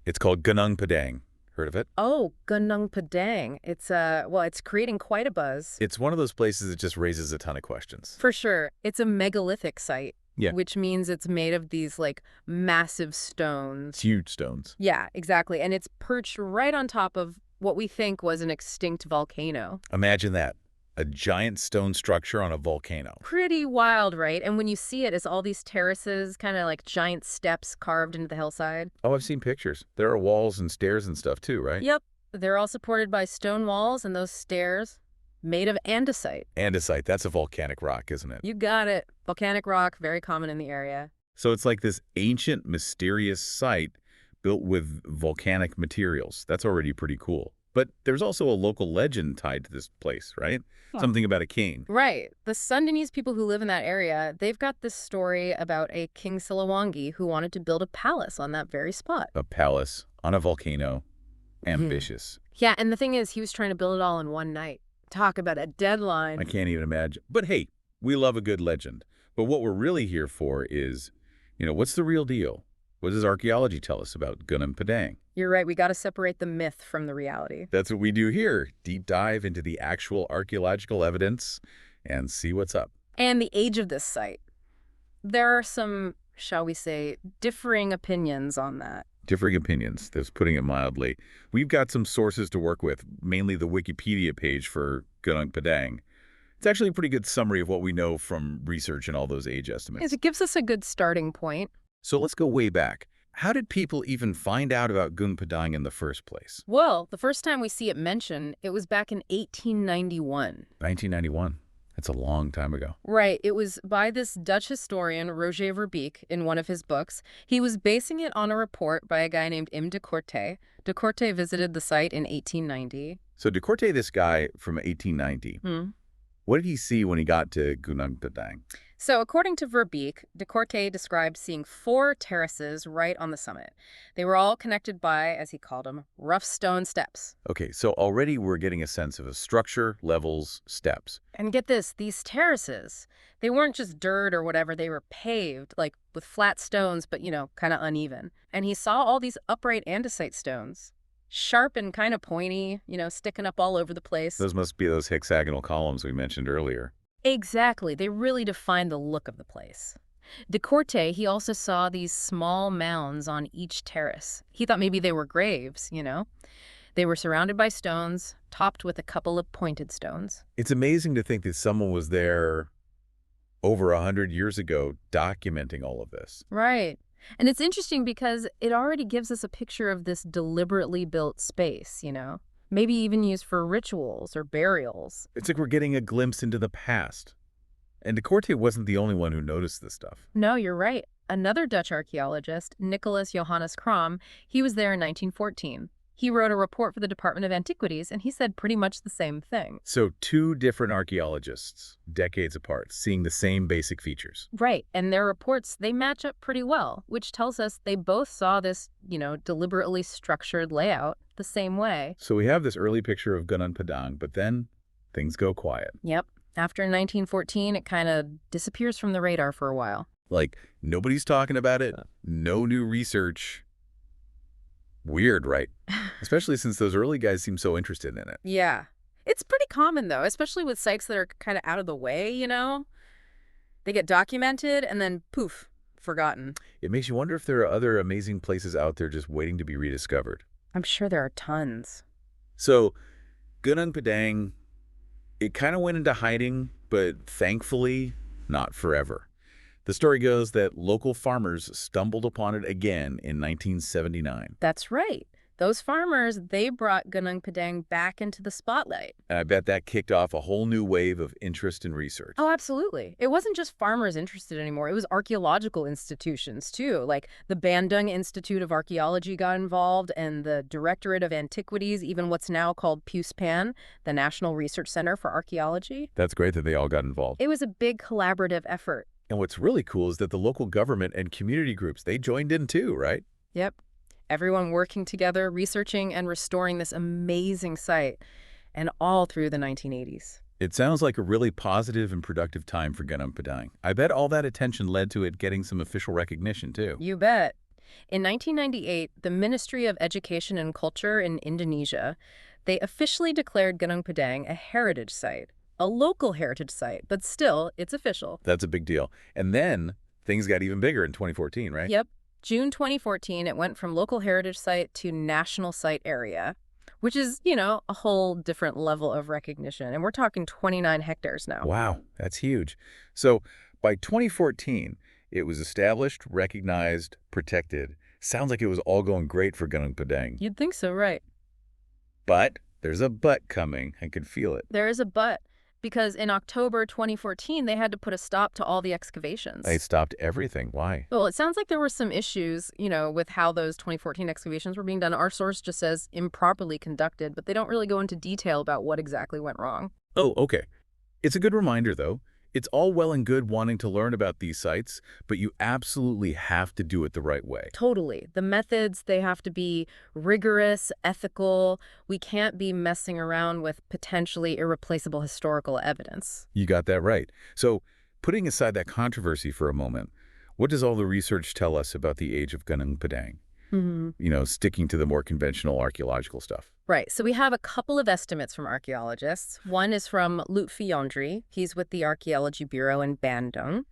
It's called Gunung Padang. Heard of it? Oh, Gunung Padang. It's creating quite a buzz. It's one of those places that just raises a ton of questions. For sure. It's a megalithic site. Yeah. Which means it's made of these, like, massive stones. Huge stones. Yeah, exactly. And it's perched right on top of what we think was an extinct volcano. Imagine that. A giant stone structure on a volcano. Pretty wild, right? And when you see it, it's all these terraces, kind of like giant steps carved into the hillside. Oh, I've seen pictures. There are walls and stairs and stuff too, right? Yep. They're all supported by stone walls, and those stairs made of andesite. Andesite, that's a volcanic rock, isn't it? You got it. Volcanic rock, very common in the area. So it's like this ancient, mysterious site built with volcanic materials. That's already pretty cool. But there's also a local legend tied to this place, right? Huh. Something about a king. Right. The Sundanese people who live in that area, they've got this story about a King Siliwangi who wanted to build a palace on that very spot. A palace on a volcano. Ambitious. Yeah, and the thing is, he was trying to build it all in one night. Talk about a deadline. I can't even imagine. But hey, we love a good legend. But what we're really here for is, what's the real deal? What does archaeology tell us about Gunung Padang? You're right. We got to separate the myth from the reality. That's what we do here. Deep dive into the actual archaeological evidence and see what's up. And the age of this site. There are some, shall we say, differing opinions on that. Differing opinions, that's putting it mildly. We've got some sources to work with, mainly the Wikipedia page for Gunung Padang. It's actually a pretty good summary of what we know from research and all those age estimates. It gives us a good starting point. So let's go way back. How did people even find out about Gunung Padang in the first place? Well, the first time we see it mentioned, it was back in 1891. 1991. That's a long time ago. Right. It was by this Dutch historian, Roger Verbeek, in one of his books. He was basing it on a report by a guy named M. de Corte. De Corte visited the site in 1890. So de Corte, this guy from 1890, what did he see when he got to Gunung Padang? So according to Verbeek, de Corte described seeing 4 terraces right on the summit. They were all connected by, as he called them, rough stone steps. Okay, so already we're getting a sense of a structure, levels, steps. And get this, these terraces, they weren't just dirt or whatever, they were paved, like with flat stones, but, kind of uneven. And he saw all these upright andesite stones, sharp and kind of pointy, sticking up all over the place. Those must be those hexagonal columns we mentioned earlier. Exactly. They really define the look of the place. De Corte, he also saw these small mounds on each terrace. He thought maybe they were graves, They were surrounded by stones, topped with a couple of pointed stones. It's amazing to think that someone was there over 100 years ago documenting all of this. Right. And it's interesting because it already gives us a picture of this deliberately built space, maybe even used for rituals or burials. It's like we're getting a glimpse into the past. And de Corte wasn't the only one who noticed this stuff. No, you're right. Another Dutch archaeologist, Nicholas Johannes Krom, he was there in 1914. He wrote a report for the Department of Antiquities, and he said pretty much the same thing. So two different archaeologists, decades apart, seeing the same basic features. Right, and their reports, they match up pretty well, which tells us they both saw this, deliberately structured layout the same way. So we have this early picture of Gunung Padang, but then things go quiet. Yep. After 1914, it kind of disappears from the radar for a while. Like, nobody's talking about it, no new research. Weird, right? Especially since those early guys seem so interested in it. Yeah. It's pretty common, though, especially with sites that are kind of out of the way, They get documented and then, poof, forgotten. It makes you wonder if there are other amazing places out there just waiting to be rediscovered. I'm sure there are tons. So, Gunung Padang, it kind of went into hiding, but thankfully, not forever. The story goes that local farmers stumbled upon it again in 1979. That's right. Those farmers, they brought Gunung Padang back into the spotlight. And I bet that kicked off a whole new wave of interest and research. Oh, absolutely. It wasn't just farmers interested anymore. It was archaeological institutions, too. Like the Bandung Institute of Archaeology got involved, and the Directorate of Antiquities, even what's now called PUSPAN, the National Research Center for Archaeology. That's great that they all got involved. It was a big collaborative effort. And what's really cool is that the local government and community groups, they joined in too, right? Yep. Everyone working together, researching and restoring this amazing site, and all through the 1980s. It sounds like a really positive and productive time for Gunung Padang. I bet all that attention led to it getting some official recognition too. You bet. In 1998, the Ministry of Education and Culture in Indonesia, they officially declared Gunung Padang a heritage site. A local heritage site, but still, it's official. That's a big deal. And then things got even bigger in 2014, right? Yep. June 2014, it went from local heritage site to national site area, which is, a whole different level of recognition. And we're talking 29 hectares now. Wow, that's huge. So by 2014, it was established, recognized, protected. Sounds like it was all going great for Gunung Padang. You'd think so, right? But there's a but coming. I can feel it. There is a but. Because in October 2014, they had to put a stop to all the excavations. They stopped everything. Why? Well, it sounds like there were some issues, with how those 2014 excavations were being done. Our source just says improperly conducted, but they don't really go into detail about what exactly went wrong. Oh, okay. It's a good reminder, though. It's all well and good wanting to learn about these sites, but you absolutely have to do it the right way. Totally. The methods, they have to be rigorous, ethical. We can't be messing around with potentially irreplaceable historical evidence. You got that right. So, putting aside that controversy for a moment, what does all the research tell us about the age of Gunung Padang? Sticking to the more conventional archaeological stuff. Right. So we have a couple of estimates from archaeologists. One is from Lutfi Yondri. He's with the Archaeology Bureau in Bandung.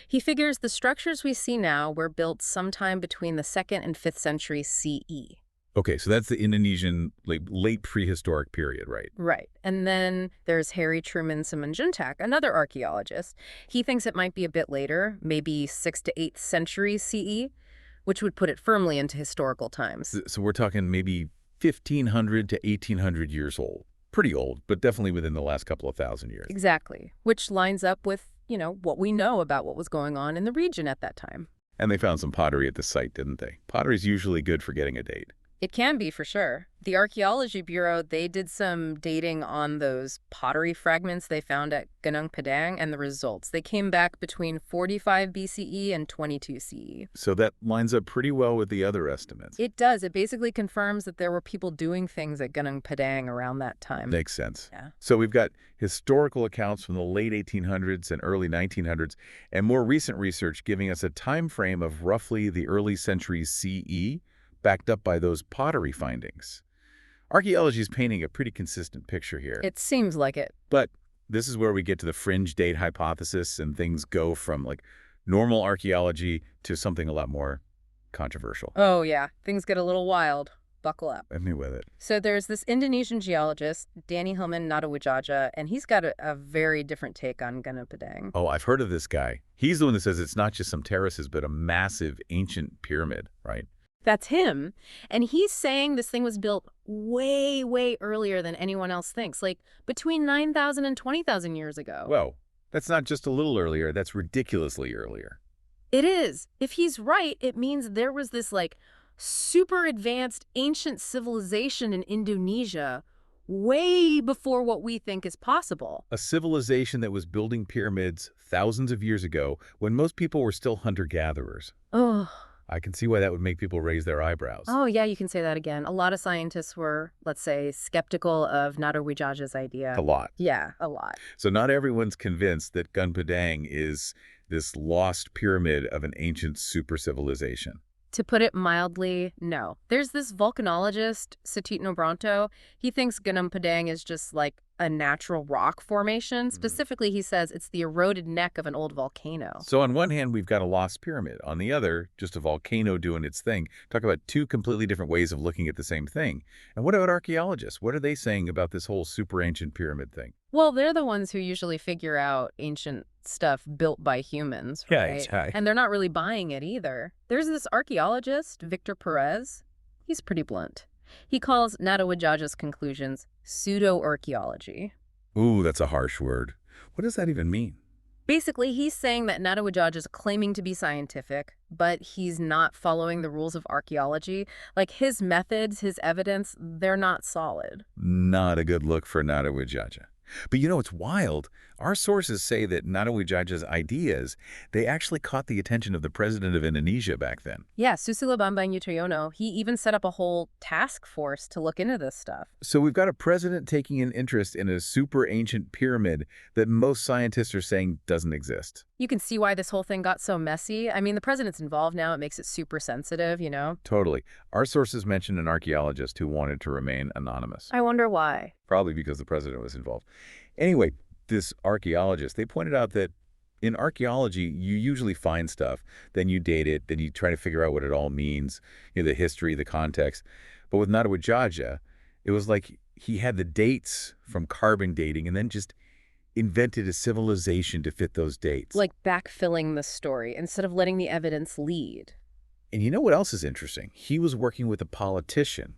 He figures the structures we see now were built sometime between the 2nd and 5th century CE. Okay, so that's the Indonesian late prehistoric period, right? Right. And then there's Harry Truman Simanjuntak, another archaeologist. He thinks it might be a bit later, maybe 6th to 8th century CE, which would put it firmly into historical times. So we're talking maybe 1,500 to 1,800 years old. Pretty old, but definitely within the last couple of thousand years. Exactly, which lines up with, what we know about what was going on in the region at that time. And they found some pottery at the site, didn't they? Pottery's usually good for getting a date. It can be, for sure. The Archaeology Bureau, they did some dating on those pottery fragments they found at Gunung Padang and the results. They came back between 45 BCE and 22 CE. So that lines up pretty well with the other estimates. It does. It basically confirms that there were people doing things at Gunung Padang around that time. Makes sense. Yeah. So we've got historical accounts from the late 1800s and early 1900s, and more recent research giving us a time frame of roughly the early centuries CE, backed up by those pottery findings. Archaeology is painting a pretty consistent picture here. It seems like it. But this is where we get to the fringe date hypothesis, and things go from normal archaeology to something a lot more controversial. Oh, yeah. Things get a little wild. Buckle up. Hit me with it. So there's this Indonesian geologist, Danny Hillman Nadawijaja, and he's got a very different take on Gunung Padang. Oh, I've heard of this guy. He's the one that says it's not just some terraces, but a massive ancient pyramid, right? That's him. And he's saying this thing was built way, way earlier than anyone else thinks, like between 9,000 and 20,000 years ago. Whoa, that's not just a little earlier, that's ridiculously earlier. It is. If he's right, it means there was this like super advanced ancient civilization in Indonesia way before what we think is possible. A civilization that was building pyramids thousands of years ago when most people were still hunter-gatherers. Oh. I can see why that would make people raise their eyebrows. Oh, yeah, you can say that again. A lot of scientists were, let's say, skeptical of Nadawijaja's idea. A lot. Yeah, a lot. So not everyone's convinced that Gunung Padang is this lost pyramid of an ancient super civilization. To put it mildly, no. There's this volcanologist, Sutikno Branto. He thinks Gunung Padang is just like a natural rock formation. Specifically, he says it's the eroded neck of an old volcano. So on one hand, we've got a lost pyramid. On the other, just a volcano doing its thing. Talk about two completely different ways of looking at the same thing. And what about archaeologists? What are they saying about this whole super ancient pyramid thing? Well, they're the ones who usually figure out ancient stuff built by humans, right? Yeah. And they're not really buying it either. There's this archaeologist, Victor Perez. He's pretty blunt. He calls Nadawijaja's conclusions pseudo-archaeology. Ooh, that's a harsh word. What does that even mean? Basically, he's saying that Nadawijaja is claiming to be scientific, but he's not following the rules of archaeology. Like, his methods, his evidence, they're not solid. Not a good look for Nadawijaja. But you know, it's wild. Our sources say that Nadawijaja's ideas, they actually caught the attention of the president of Indonesia back then. Yeah, Susilo Bambang Yudhoyono, he even set up a whole task force to look into this stuff. So we've got a president taking an interest in a super ancient pyramid that most scientists are saying doesn't exist. You can see why this whole thing got so messy. I mean, the president's involved now. It makes it super sensitive, you know? Totally. Our sources mentioned an archaeologist who wanted to remain anonymous. I wonder why. Probably because the president was involved. Anyway, this archaeologist, they pointed out that in archaeology, you usually find stuff, then you date it, then you try to figure out what it all means, you know, the history, the context. But with Nadawijaja, it was like he had the dates from carbon dating and then just invented a civilization to fit those dates. Like backfilling the story instead of letting the evidence lead. And you know what else is interesting? He was working with a politician,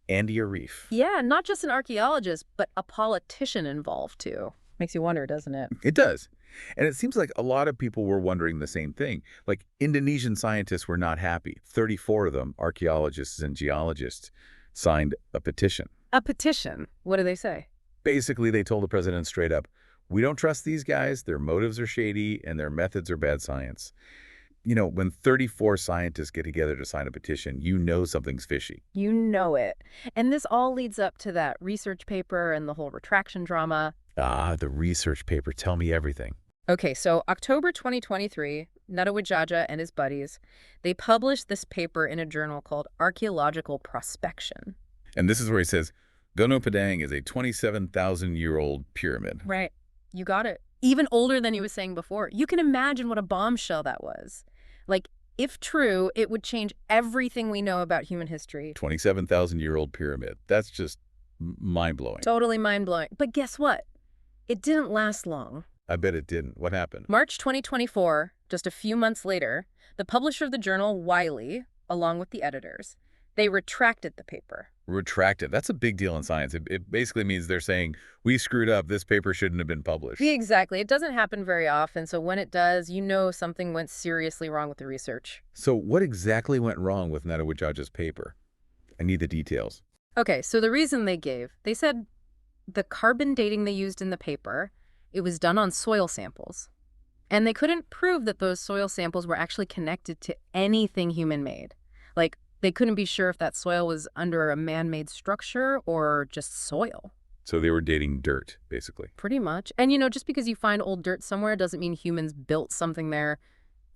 Andy Arif. Yeah, not just an archaeologist, but a politician involved too. Makes you wonder, doesn't it? It does. And it seems like a lot of people were wondering the same thing. Like, Indonesian scientists were not happy. 34 of them, archaeologists and geologists, signed a petition. A petition? What do they say? Basically, they told the president straight up, we don't trust these guys, their motives are shady, and their methods are bad science. You know, when 34 scientists get together to sign a petition, you know something's fishy. You know it. And this all leads up to that research paper and the whole retraction drama. Ah, the research paper. Tell me everything. Okay, so October 2023, Nadawijaja and his buddies, they published this paper in a journal called Archaeological Prospection. And this is where he says, Gunung Padang is a 27,000-year-old pyramid. Right. You got it. Even older than he was saying before. You can imagine what a bombshell that was. Like, if true, it would change everything we know about human history. 27,000-year-old pyramid. That's just mind-blowing. Totally mind-blowing. But guess what? It didn't last long. I bet it didn't. What happened? March 2024, just a few months later, the publisher of the journal, Wiley, along with the editors, they retracted the paper. Retracted. That's a big deal in science. It basically means they're saying, we screwed up. This paper shouldn't have been published. Exactly. It doesn't happen very often, so when it does, you know something went seriously wrong with the research. So what exactly went wrong with Nadawijaja's paper? I need the details. Okay, so the reason they said the carbon dating they used in the paper, it was done on soil samples. And they couldn't prove that those soil samples were actually connected to anything human-made. Like, they couldn't be sure if that soil was under a man-made structure or just soil. So they were dating dirt, basically. Pretty much. And, you know, just because you find old dirt somewhere doesn't mean humans built something there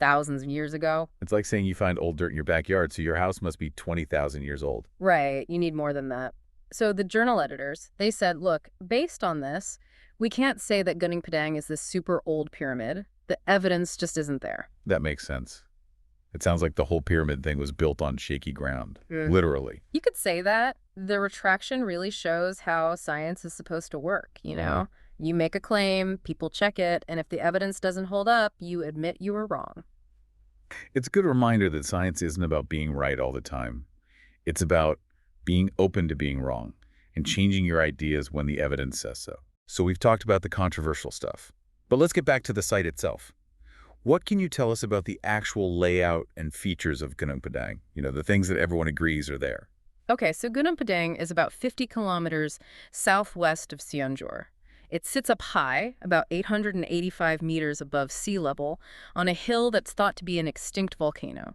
thousands of years ago. It's like saying you find old dirt in your backyard, so your house must be 20,000 years old. Right. You need more than that. So the journal editors, they said, look, based on this, we can't say that Gunung Padang is this super old pyramid. The evidence just isn't there. That makes sense. It sounds like the whole pyramid thing was built on shaky ground, Mm. literally. You could say that. The retraction really shows how science is supposed to work, you Uh-huh. know? You make a claim, people check it, and if the evidence doesn't hold up, you admit you were wrong. It's a good reminder that science isn't about being right all the time. It's about being open to being wrong and changing your ideas when the evidence says so. So we've talked about the controversial stuff. But let's get back to the site itself. What can you tell us about the actual layout and features of Gunung Padang? The things that everyone agrees are there. Okay, so Gunung Padang is about 50 kilometers southwest of Cianjur. It sits up high, about 885 meters above sea level, on a hill that's thought to be an extinct volcano.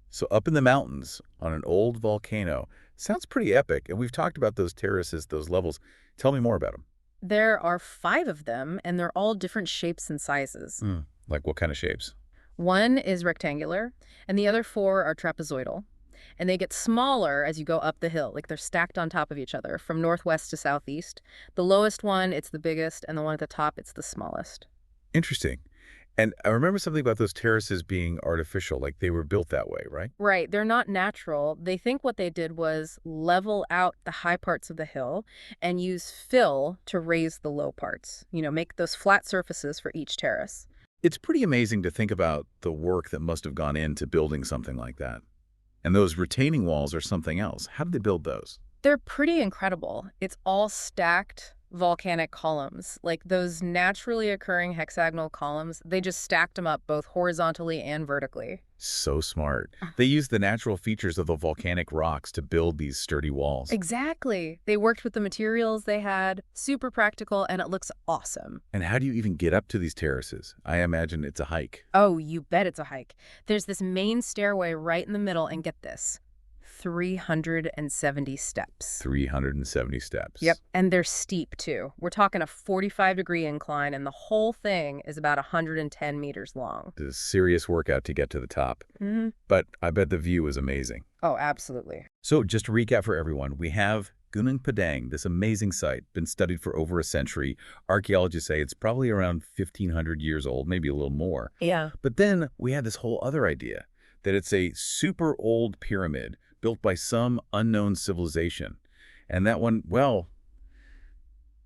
So up in the mountains on an old volcano, sounds pretty epic. And we've talked about those terraces, those levels. Tell me more about them. There are 5 of them, and they're all different shapes and sizes. Like what kind of shapes? One is rectangular, and the other 4 are trapezoidal. And they get smaller as you go up the hill, like they're stacked on top of each other from northwest to southeast. The lowest one, it's the biggest, and the one at the top, it's the smallest. Interesting. And I remember something about those terraces being artificial, like they were built that way, right? Right, they're not natural. They think what they did was level out the high parts of the hill and use fill to raise the low parts. Make those flat surfaces for each terrace. It's pretty amazing to think about the work that must have gone into building something like that. And those retaining walls are something else. How did they build those? They're pretty incredible. It's all stacked volcanic columns. Like those naturally occurring hexagonal columns, they just stacked them up both horizontally and vertically. So smart. They used the natural features of the volcanic rocks to build these sturdy walls. Exactly. They worked with the materials they had, super practical, and it looks awesome. And how do you even get up to these terraces? I imagine it's a hike. Oh, you bet it's a hike. There's this main stairway right in the middle, and get this, 370 steps. 370 steps. Yep, and they're steep, too. We're talking a 45-degree incline, and the whole thing is about 110 meters long. It's a serious workout to get to the top. Hmm. But I bet the view is amazing. Oh, absolutely. So just to recap for everyone, we have Gunung Padang, this amazing site, been studied for over a century. Archaeologists say it's probably around 1,500 years old, maybe a little more. Yeah. But then we had this whole other idea that it's a super old pyramid built by some unknown civilization. And that one, well,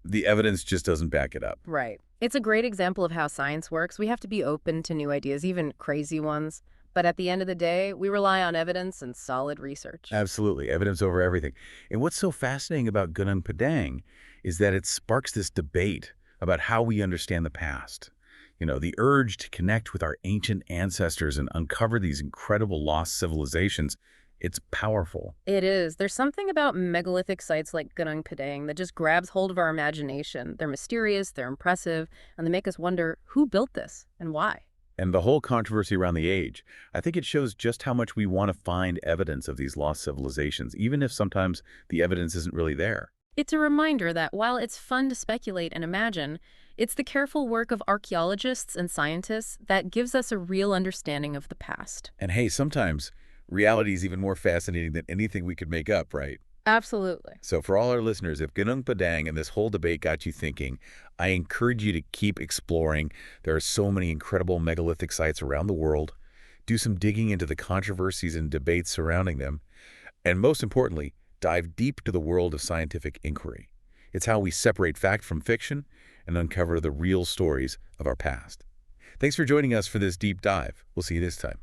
the evidence just doesn't back it up. Right. It's a great example of how science works. We have to be open to new ideas, even crazy ones. But at the end of the day, we rely on evidence and solid research. Absolutely. Evidence over everything. And what's so fascinating about Gunung Padang is that it sparks this debate about how we understand the past. The urge to connect with our ancient ancestors and uncover these incredible lost civilizations. It's powerful. It is. There's something about megalithic sites like Gunung Padang that just grabs hold of our imagination. They're mysterious, they're impressive, and they make us wonder who built this and why. And the whole controversy around the age, I think it shows just how much we want to find evidence of these lost civilizations, even if sometimes the evidence isn't really there. It's a reminder that while it's fun to speculate and imagine, it's the careful work of archaeologists and scientists that gives us a real understanding of the past. And hey, sometimes reality is even more fascinating than anything we could make up, right? Absolutely. So for all our listeners, if Gunung Padang and this whole debate got you thinking, I encourage you to keep exploring. There are so many incredible megalithic sites around the world. Do some digging into the controversies and debates surrounding them. And most importantly, dive deep into the world of scientific inquiry. It's how we separate fact from fiction and uncover the real stories of our past. Thanks for joining us for this deep dive. We'll see you this time.